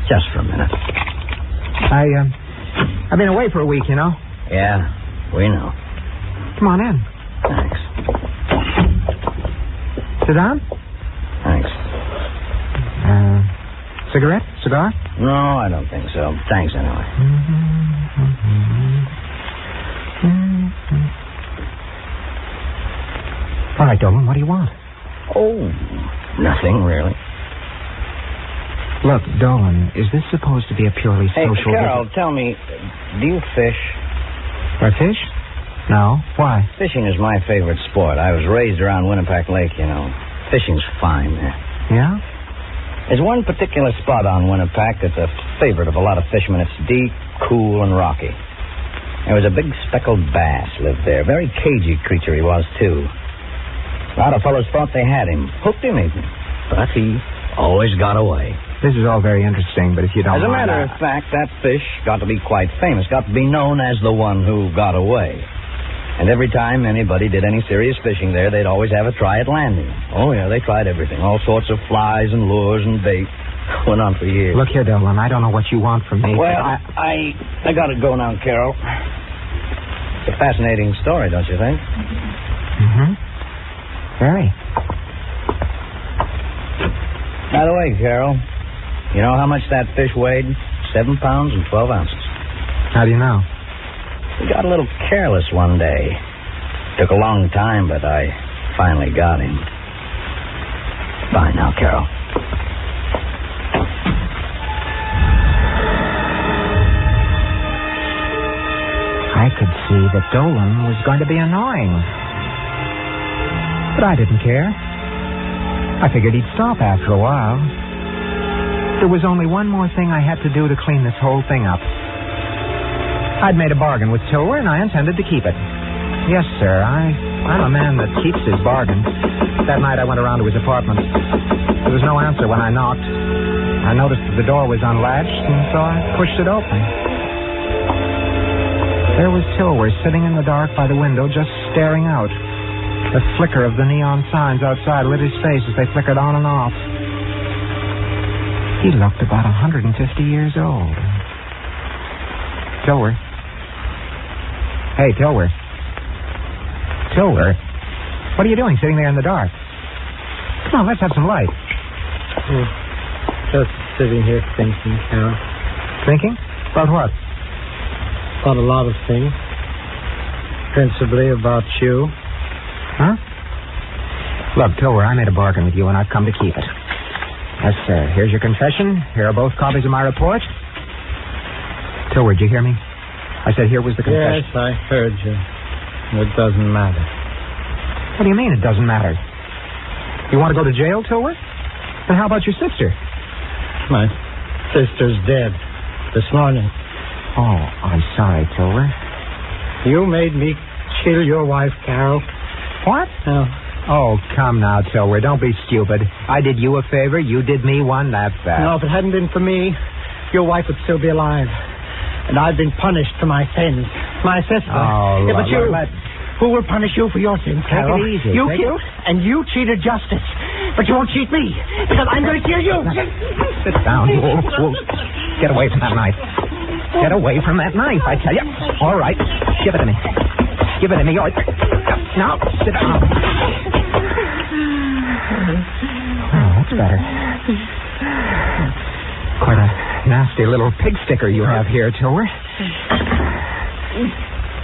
just for a minute. I've been away for a week, you know. Yeah, we know. Come on in. Thanks. Sit down. Thanks. Cigarette? Cigar? No, I don't think so. Thanks anyway. All right, Dolan, what do you want? Oh, nothing really. Look, Dolan, is this supposed to be a purely social... Hey, Carol, tell me, do you fish? I fish? No. Why? Fishing is my favorite sport. I was raised around Winnipeg Lake, you know. Fishing's fine there. Yeah? There's one particular spot on Winnipeg that's a favorite of a lot of fishermen. It's deep, cool, and rocky. There was a big speckled bass lived there. Very cagey creature he was, too. A lot of fellows thought they had him. Hooked him even. But he always got away. This is all very interesting, but if you don't... As a matter of fact, that fish got to be quite famous, got to be known as the one who got away. And every time anybody did any serious fishing there, they'd always have a try at landing. Oh, yeah, they tried everything. All sorts of flies and lures and bait. Went on for years. Look here, Dolan, I don't know what you want from me. Well, I got to go now, Carol. It's a fascinating story, don't you think? Mm-hmm. Very. By the way, Carol... You know how much that fish weighed? 7 pounds and 12 ounces. How do you know? He got a little careless one day. Took a long time, but I finally got him. Bye now, Carol. I could see that Dolan was going to be annoying. But I didn't care. I figured he'd stop after a while. There was only one more thing I had to do to clean this whole thing up. I'd made a bargain with Tilwer, and I intended to keep it. Yes, sir, I'm a man that keeps his bargain. That night I went around to his apartment. There was no answer when I knocked. I noticed that the door was unlatched, and so I pushed it open. There was Tilwer sitting in the dark by the window, just staring out. The flicker of the neon signs outside lit his face as they flickered on and off. He looked about 150 years old. Tilwer. Hey, Tilwer. Tilwer? What are you doing sitting there in the dark? Come on, let's have some light. Just sitting here thinking, Carol. Thinking? About what? About a lot of things. Principally about you. Huh? Look, Tilwer, I made a bargain with you, and I've come to keep it. Yes, sir. Here's your confession. Here are both copies of my report. Tilwer, did you hear me? I said here was the confession. Yes, I heard you. It doesn't matter. What do you mean it doesn't matter? You want to go to jail, Tilwer? Then how about your sister? My sister's dead this morning. Oh, I'm sorry, Tilwer. You made me kill your wife, Carol. What? No. Oh, come now, Tilwer. Don't be stupid. I did you a favor. You did me one. That's that. No, if it hadn't been for me, your wife would still be alive. And I've been punished for my sins. My sister. Oh, yeah, but you... Who will punish you for your sins, Carol? Take it easy. You killed, and you cheated justice. But you won't cheat me, because I'm going to kill you. Sit down, Wolf. Get away from that knife. Get away from that knife, I tell you. All right. Give it to me. Give it to me. Now, sit down. Oh, that's better. Quite a nasty little pig sticker you have here, Tilwer.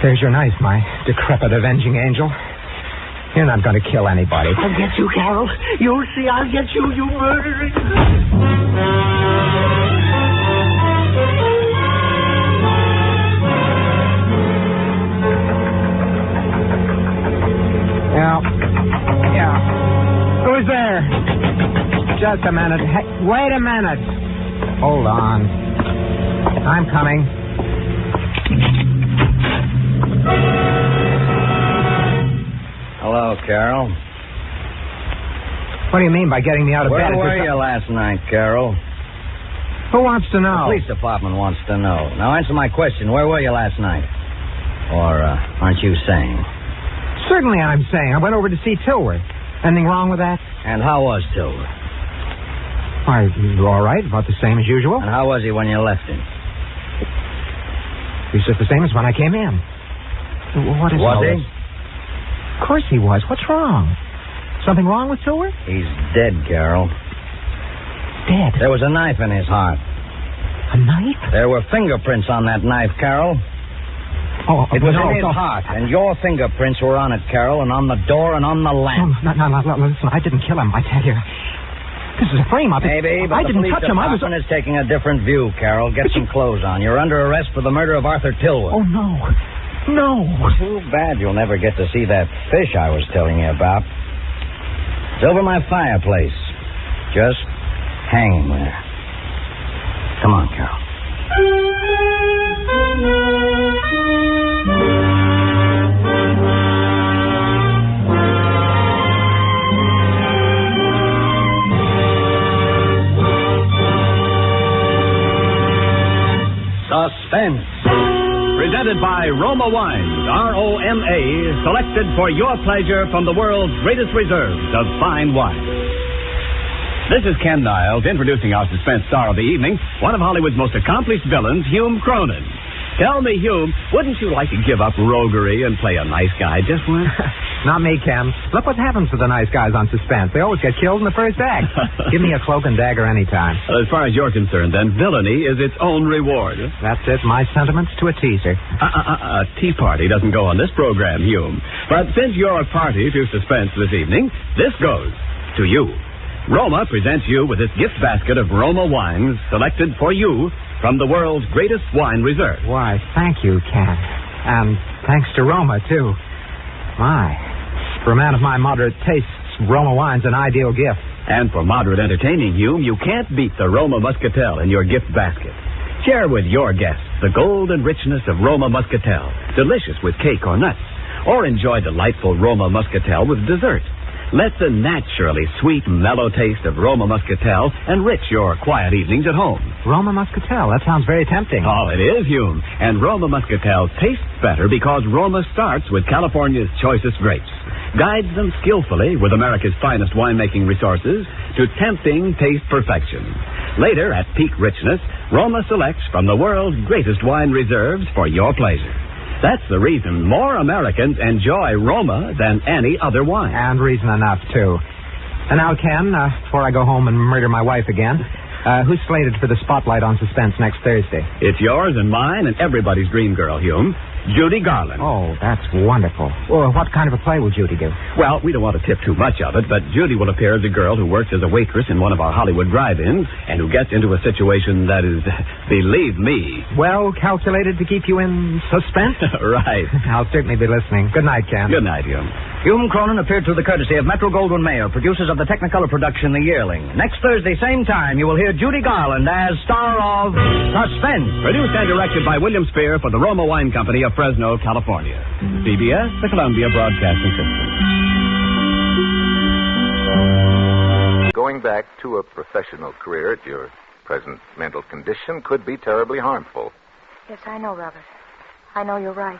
There's your knife, my decrepit avenging angel. You're not going to kill anybody. I'll get you, Carol. You'll see I'll get you, you murdering. Yeah. Who's there? Just a minute. Hey, wait a minute. Hold on. I'm coming. Hello, Carol. What do you mean by getting me out of bed? Where were you last night, Carol? Who wants to know? The police department wants to know. Now, answer my question. Where were you last night? Or aren't you saying? Certainly I'm saying. I went over to see Tilworth. Anything wrong with that? And how was Tilworth? Why, all right. About the same as usual. And how was he when you left him? He's just the same as when I came in. What is Was he? Of course he was. What's wrong? Something wrong with Tilworth? He's dead, Carol. Dead? There was a knife in his heart. A knife? There were fingerprints on that knife, Carol. It was in his heart, and your fingerprints were on it, Carol, and on the door and on the lamp. No, listen, I didn't kill him, I tell you. This is a frame-up. Maybe, but I didn't touch him. The police department is taking a different view, Carol. Get some clothes on. You're under arrest for the murder of Arthur Tilworth. Oh, no. No. Too bad you'll never get to see that fish I was telling you about. It's over my fireplace. Just hanging there. Come on, Carol. Suspense. Presented by Roma Wines, R-O-M-A, selected for your pleasure from the world's greatest reserves of fine wine. This is Ken Niles introducing our suspense star of the evening, one of Hollywood's most accomplished villains, Hume Cronin. Tell me, Hume, wouldn't you like to give up roguery and play a nice guy just once? Not me, Ken. Look what happens to the nice guys on Suspense. They always get killed in the first act. Give me a cloak and dagger anytime. Well, as far as you're concerned, then, villainy is its own reward. That's it. My sentiments to a teaser. A tea party doesn't go on this program, Hume. But since you're a party to Suspense this evening, this goes to you. Roma presents you with this gift basket of Roma wines selected for you from the world's greatest wine reserve. Why, thank you, Ken. And thanks to Roma, too. My. For a man of my moderate tastes, Roma wine's an ideal gift. And for moderate entertaining, Hume, you can't beat the Roma Muscatel in your gift basket. Share with your guests the golden richness of Roma Muscatel, delicious with cake or nuts. Or enjoy delightful Roma Muscatel with dessert. Let the naturally sweet, mellow taste of Roma Muscatel enrich your quiet evenings at home. Roma Muscatel, that sounds very tempting. Oh, it is, Hume. And Roma Muscatel tastes better because Roma starts with California's choicest grapes, guides them skillfully with America's finest winemaking resources to tempting taste perfection. Later, at peak richness, Roma selects from the world's greatest wine reserves for your pleasure. That's the reason more Americans enjoy Roma than any other wine. And reason enough, too. And now, Ken, before I go home and murder my wife again, who's slated for the spotlight on Suspense next Thursday? It's yours and mine and everybody's dream girl, Hume. Judy Garland. Oh, that's wonderful. Well, what kind of a play will Judy do? Well, we don't want to tip too much of it, but Judy will appear as a girl who works as a waitress in one of our Hollywood drive-ins and who gets into a situation that is, believe me... well calculated to keep you in suspense? Right. I'll certainly be listening. Good night, Ken. Good night, Hume. Hume Cronin appeared through the courtesy of Metro-Goldwyn-Mayer, producers of the Technicolor production The Yearling. Next Thursday, same time, you will hear Judy Garland as star of Suspense. Produced and directed by William Spear for the Roma Wine Company of Fresno, California. CBS, the Columbia Broadcasting System. Going back to a professional career at your present mental condition could be terribly harmful. Yes, I know, Robert. I know you're right.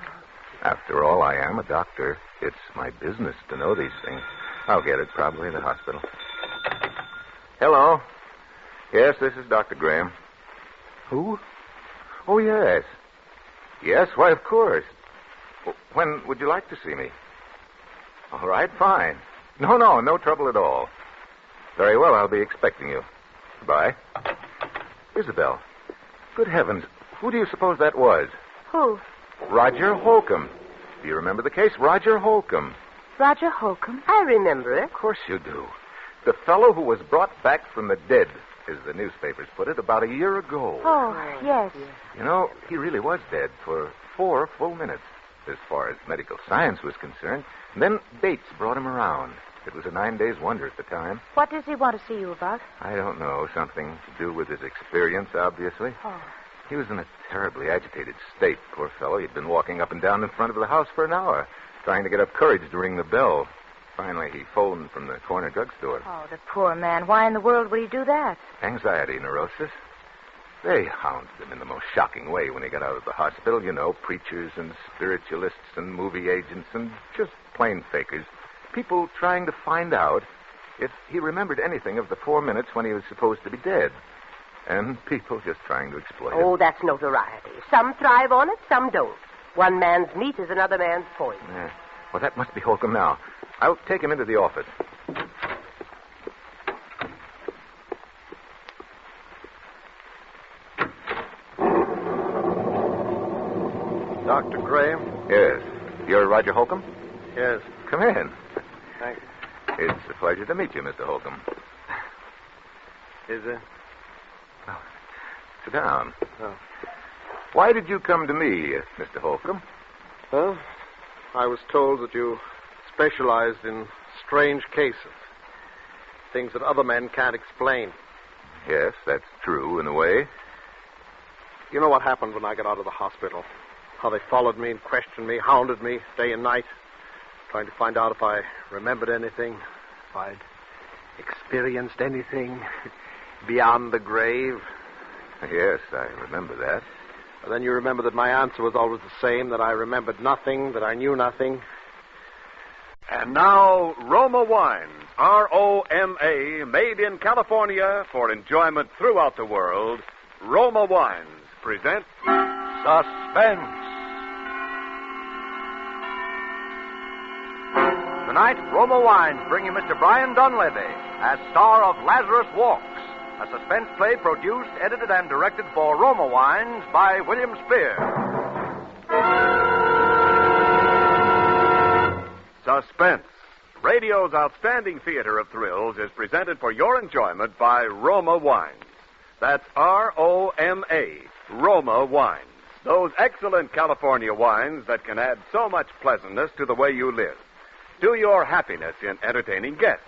After all, I am a doctor. It's my business to know these things. I'll get it probably in the hospital. Hello. Yes, this is Dr. Graham. Who? Oh, yes. Yes, why, of course. When would you like to see me? All right, fine. No trouble at all. Very well, I'll be expecting you. Goodbye. Isabel, good heavens, who do you suppose that was? Who? Roger Holcomb. Do you remember the case? Roger Holcomb. Roger Holcomb? I remember it. Of course you do. The fellow who was brought back from the dead, as the newspapers put it, about a year ago. Oh, yes. You know, he really was dead for 4 full minutes, as far as medical science was concerned. And then Bates brought him around. It was a 9-days wonder at the time. What does he want to see you about? I don't know. Something to do with his experience, obviously. Oh. He was in a terribly agitated state, poor fellow. He'd been walking up and down in front of the house for an hour, trying to get up courage to ring the bell. Finally, he phoned from the corner drugstore. Oh, the poor man. Why in the world would he do that? Anxiety neurosis. They hounded him in the most shocking way when he got out of the hospital. You know, preachers and spiritualists and movie agents and just plain fakers. People trying to find out if he remembered anything of the 4 minutes when he was supposed to be dead. And people just trying to exploit him. Oh, that's notoriety. Some thrive on it, some don't. One man's meat is another man's poison. Yeah. Well, that must be Holcomb now. I'll take him into the office. Dr. Graham? Yes. You're Roger Holcomb? Yes. Come in. Thanks. It's a pleasure to meet you, Mr. Holcomb. Is it? Oh, sit down. Oh. Why did you come to me, Mr. Holcomb? Well, I was told that you specialized in strange cases. Things that other men can't explain. Yes, that's true in a way. You know what happened when I got out of the hospital? How they followed me and questioned me, hounded me day and night, trying to find out if I remembered anything, if I'd experienced anything beyond the grave. Yes, I remember that. And then you remember that my answer was always the same, that I remembered nothing, that I knew nothing. And now, Roma Wines, R-O-M-A, made in California for enjoyment throughout the world. Roma Wines present Suspense. Tonight, Roma Wines bring you Mr. Brian Dunleavy as star of Lazarus Walks, a suspense play produced, edited, and directed for Roma Wines by William Spear. Suspense, radio's outstanding theater of thrills, is presented for your enjoyment by Roma Wines. That's R-O-M-A, Roma Wines. Those excellent California wines that can add so much pleasantness to the way you live, to your happiness in entertaining guests,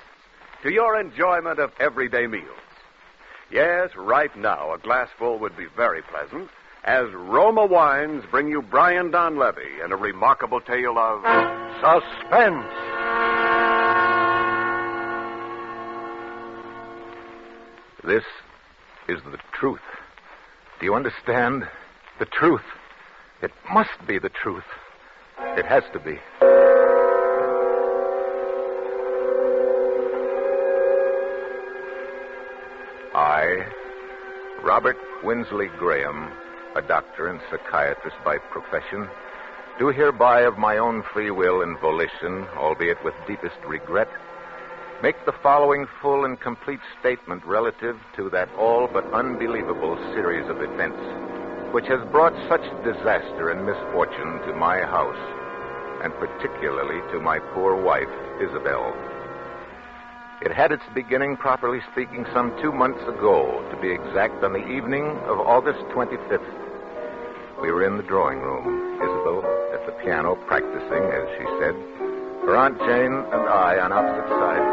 to your enjoyment of everyday meals. Yes, right now, a glassful would be very pleasant, as Roma Wines bring you Brian Donlevy in a remarkable tale of Suspense. This is the truth. Do you understand? The truth. It must be the truth. It has to be. I, Robert Winsley Graham, a doctor and psychiatrist by profession, do hereby of my own free will and volition, albeit with deepest regret, make the following full and complete statement relative to that all but unbelievable series of events which has brought such disaster and misfortune to my house, and particularly to my poor wife, Isabel. It had its beginning, properly speaking, some 2 months ago, to be exact, on the evening of August 25th. We were in the drawing room, Isabel at the piano practicing, as she said, her Aunt Jane and I on opposite sides.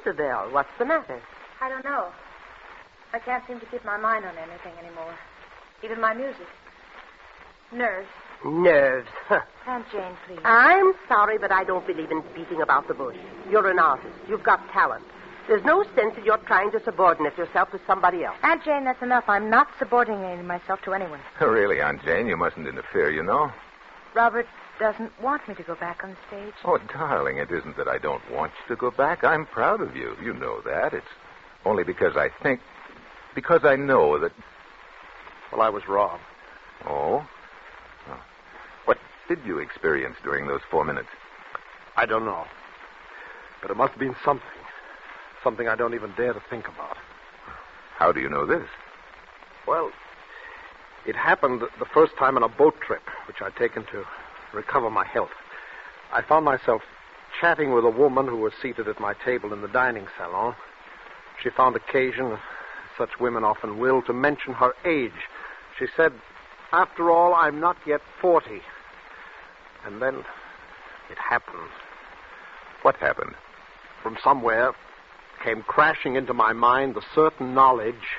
Isabel, what's the matter? I don't know. I can't seem to keep my mind on anything anymore. Even my music. Nerves. Nerves. Aunt Jane, please. I'm sorry, but I don't believe in beating about the bush. You're an artist. You've got talent. There's no sense in your trying to subordinate yourself to somebody else. Aunt Jane, that's enough. I'm not subordinating myself to anyone. Really, Aunt Jane, you mustn't interfere, you know. Robert doesn't want me to go back on stage. Oh, darling, it isn't that I don't want you to go back. I'm proud of you. You know that. It's only because I think, because I know that... Well, I was wrong. Oh? What did you experience during those 4 minutes? I don't know. But it must have been something. Something I don't even dare to think about. How do you know this? Well, it happened the first time on a boat trip, which I'd taken to recover my health. I found myself chatting with a woman who was seated at my table in the dining salon. She found occasion, as such women often will, to mention her age. She said, "After all, I'm not yet 40. And then it happened. What happened? From somewhere came crashing into my mind the certain knowledge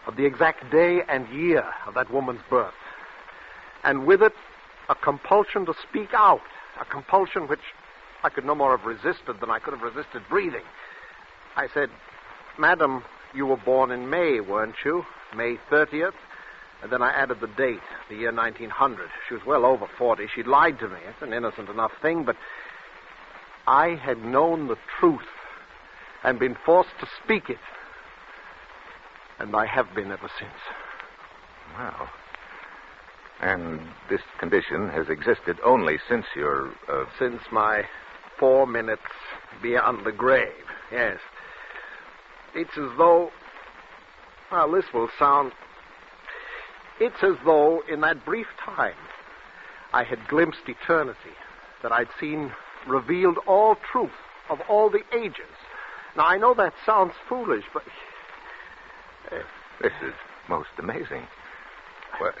of the exact day and year of that woman's birth. And with it, a compulsion to speak out, a compulsion which I could no more have resisted than I could have resisted breathing. I said, "Madam, you were born in May, weren't you? May 30th? And then I added the date, the year 1900. She was well over 40. She'd lied to me. It's an innocent enough thing, but I had known the truth and been forced to speak it. And I have been ever since." Wow. And this condition has existed only since your... Since my 4 minutes beyond the grave, yes. It's as though... Well, this will sound... It's as though in that brief time I had glimpsed eternity, that I'd seen revealed all truth of all the ages. Now, I know that sounds foolish, but... This is most amazing. Well,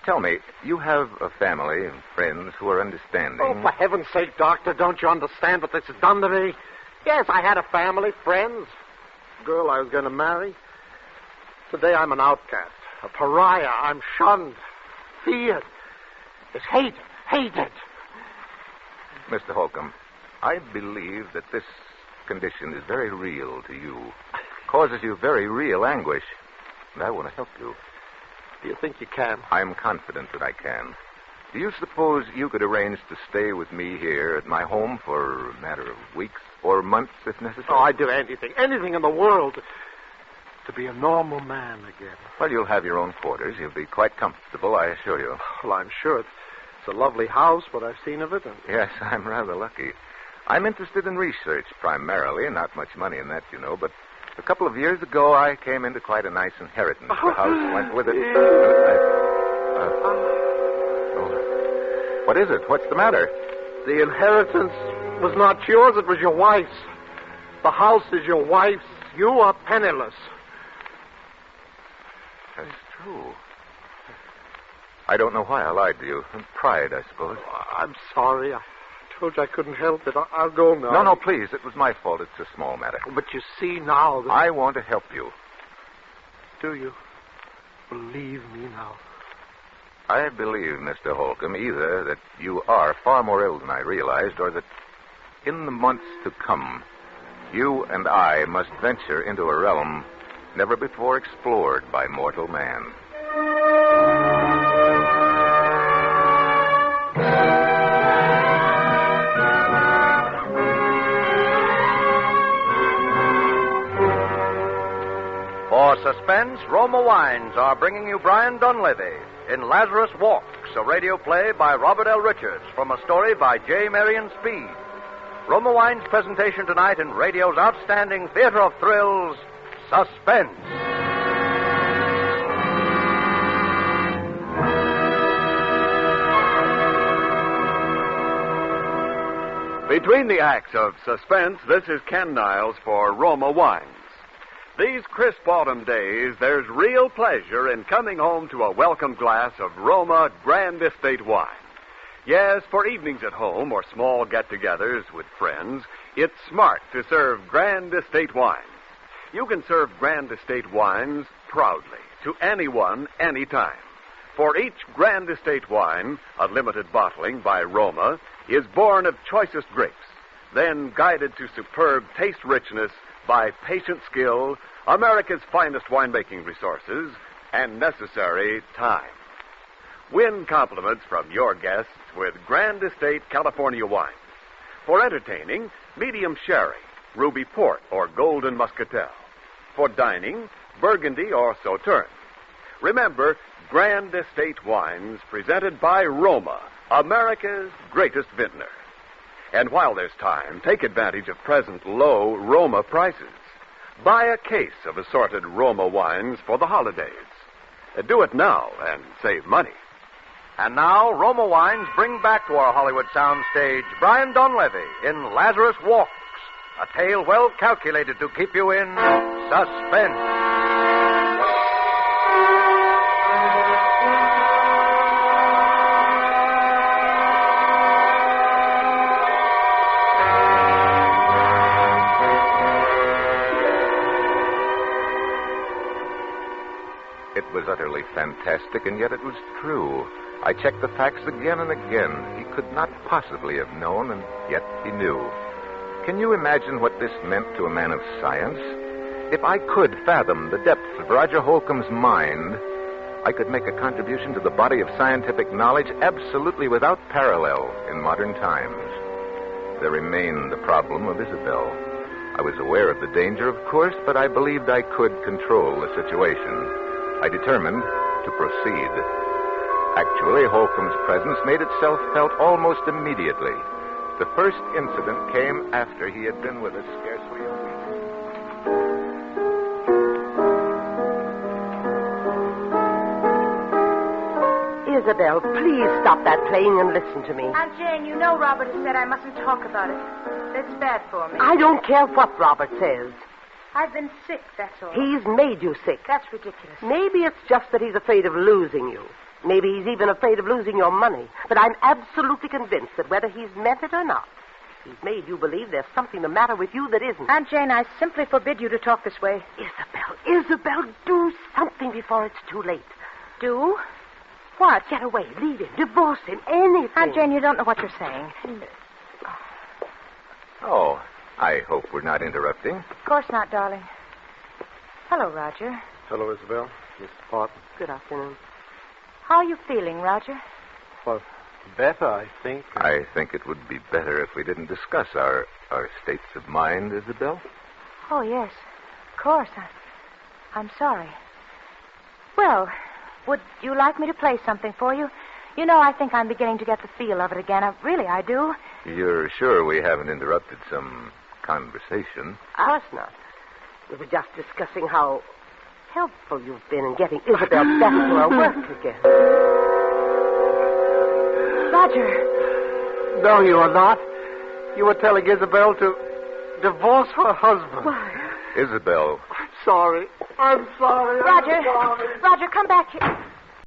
tell me, you have a family and friends who are understanding. Oh, for heaven's sake, Doctor, don't you understand what this has done to me? Yes, I had a family, friends, a girl I was going to marry. Today I'm an outcast, a pariah. I'm shunned, feared, it's hated. Mr. Holcomb, I believe that this condition is very real to you. Causes you very real anguish. And I want to help you. Do you think you can? I'm confident that I can. Do you suppose you could arrange to stay with me here at my home for a matter of weeks or months, if necessary? Oh, I'd do anything in the world to be a normal man again. Well, you'll have your own quarters. You'll be quite comfortable, I assure you. Well, I'm sure it's a lovely house, what I've seen of it. And... Yes, I'm rather lucky. I'm interested in research primarily. Not much money in that, you know, but a couple of years ago I came into quite a nice inheritance. The house went with it. What is it? What's the matter? The inheritance was not yours, it was your wife's. The house is your wife's. You are penniless. That's true. I don't know why I lied to you. Pride, I suppose. I'm sorry. I told you I couldn't help it. I'll go now. No, please. It was my fault. It's a small matter. But you see now that... I want to help you. Do you believe me now? I believe, Mr. Holcomb, either that you are far more ill than I realized, or that in the months to come, you and I must venture into a realm never before explored by mortal man. For Suspense, Roma Wines are bringing you Brian Dunleavy in Lazarus Walks, a radio play by Robert L. Richards from a story by J. Marion Speed. Roma Wines' presentation tonight in radio's outstanding theater of thrills, Suspense. Between the acts of Suspense, this is Ken Niles for Roma Wines. These crisp autumn days, there's real pleasure in coming home to a welcome glass of Roma Grand Estate wine. Yes, for evenings at home or small get-togethers with friends, it's smart to serve Grand Estate wines. You can serve Grand Estate wines proudly to anyone, anytime. For each Grand Estate wine, a limited bottling by Roma, is born of choicest grapes, then guided to superb taste richness by patient skill, America's finest winemaking resources, and necessary time. Win compliments from your guests with Grand Estate California wines. For entertaining, medium sherry, ruby port, or golden muscatel. for dining, Burgundy or Sauterne. Remember, Grand Estate Wines presented by Roma, America's greatest vintner. And while there's time, take advantage of present low Roma prices. Buy a case of assorted Roma wines for the holidays. Do it now and save money. And now, Roma Wines bring back to our Hollywood soundstage Brian Donlevy in Lazarus Walks, a tale well calculated to keep you in suspense. It was utterly fantastic, and yet it was true. I checked the facts again and again. He could not possibly have known, and yet he knew. Can you imagine what this meant to a man of science? If I could fathom the depths of Roger Holcomb's mind, I could make a contribution to the body of scientific knowledge absolutely without parallel in modern times. There remained the problem of Isabel. I was aware of the danger, of course, but I believed I could control the situation. I determined to proceed. Actually, Holcomb's presence made itself felt almost immediately. The first incident came after he had been with us scarcely a week. Isabel, please stop that playing and listen to me. Aunt Jane, you know Robert has said I mustn't talk about it. It's bad for me. I don't care what Robert says. I've been sick, that's all. He's made you sick. That's ridiculous. Maybe it's just that he's afraid of losing you. Maybe he's even afraid of losing your money. But I'm absolutely convinced that whether he's meant it or not, he's made you believe there's something the matter with you that isn't. Aunt Jane, I simply forbid you to talk this way. Isabel, do something before it's too late. Do? What? Get away, leave him, divorce him, anything. Aunt Jane, you don't know what you're saying. Oh, I hope we're not interrupting. Of course not, darling. Hello, Roger. Hello, Isabel. Mr. Barton. Good afternoon. How are you feeling, Roger? Well, better, I think. I think it would be better if we didn't discuss our states of mind, Isabel. Oh, yes. Of course. I'm sorry. Well, would you like me to play something for you? You know, I think I'm beginning to get the feel of it again. Really, I do. You're sure we haven't interrupted some conversation? Of course not. We were just discussing how helpful you've been in getting Isabel back to her work again. Roger. No, you are not. You were telling Isabel to divorce her husband. Why? Isabel. I'm sorry. Roger. Roger, come back here.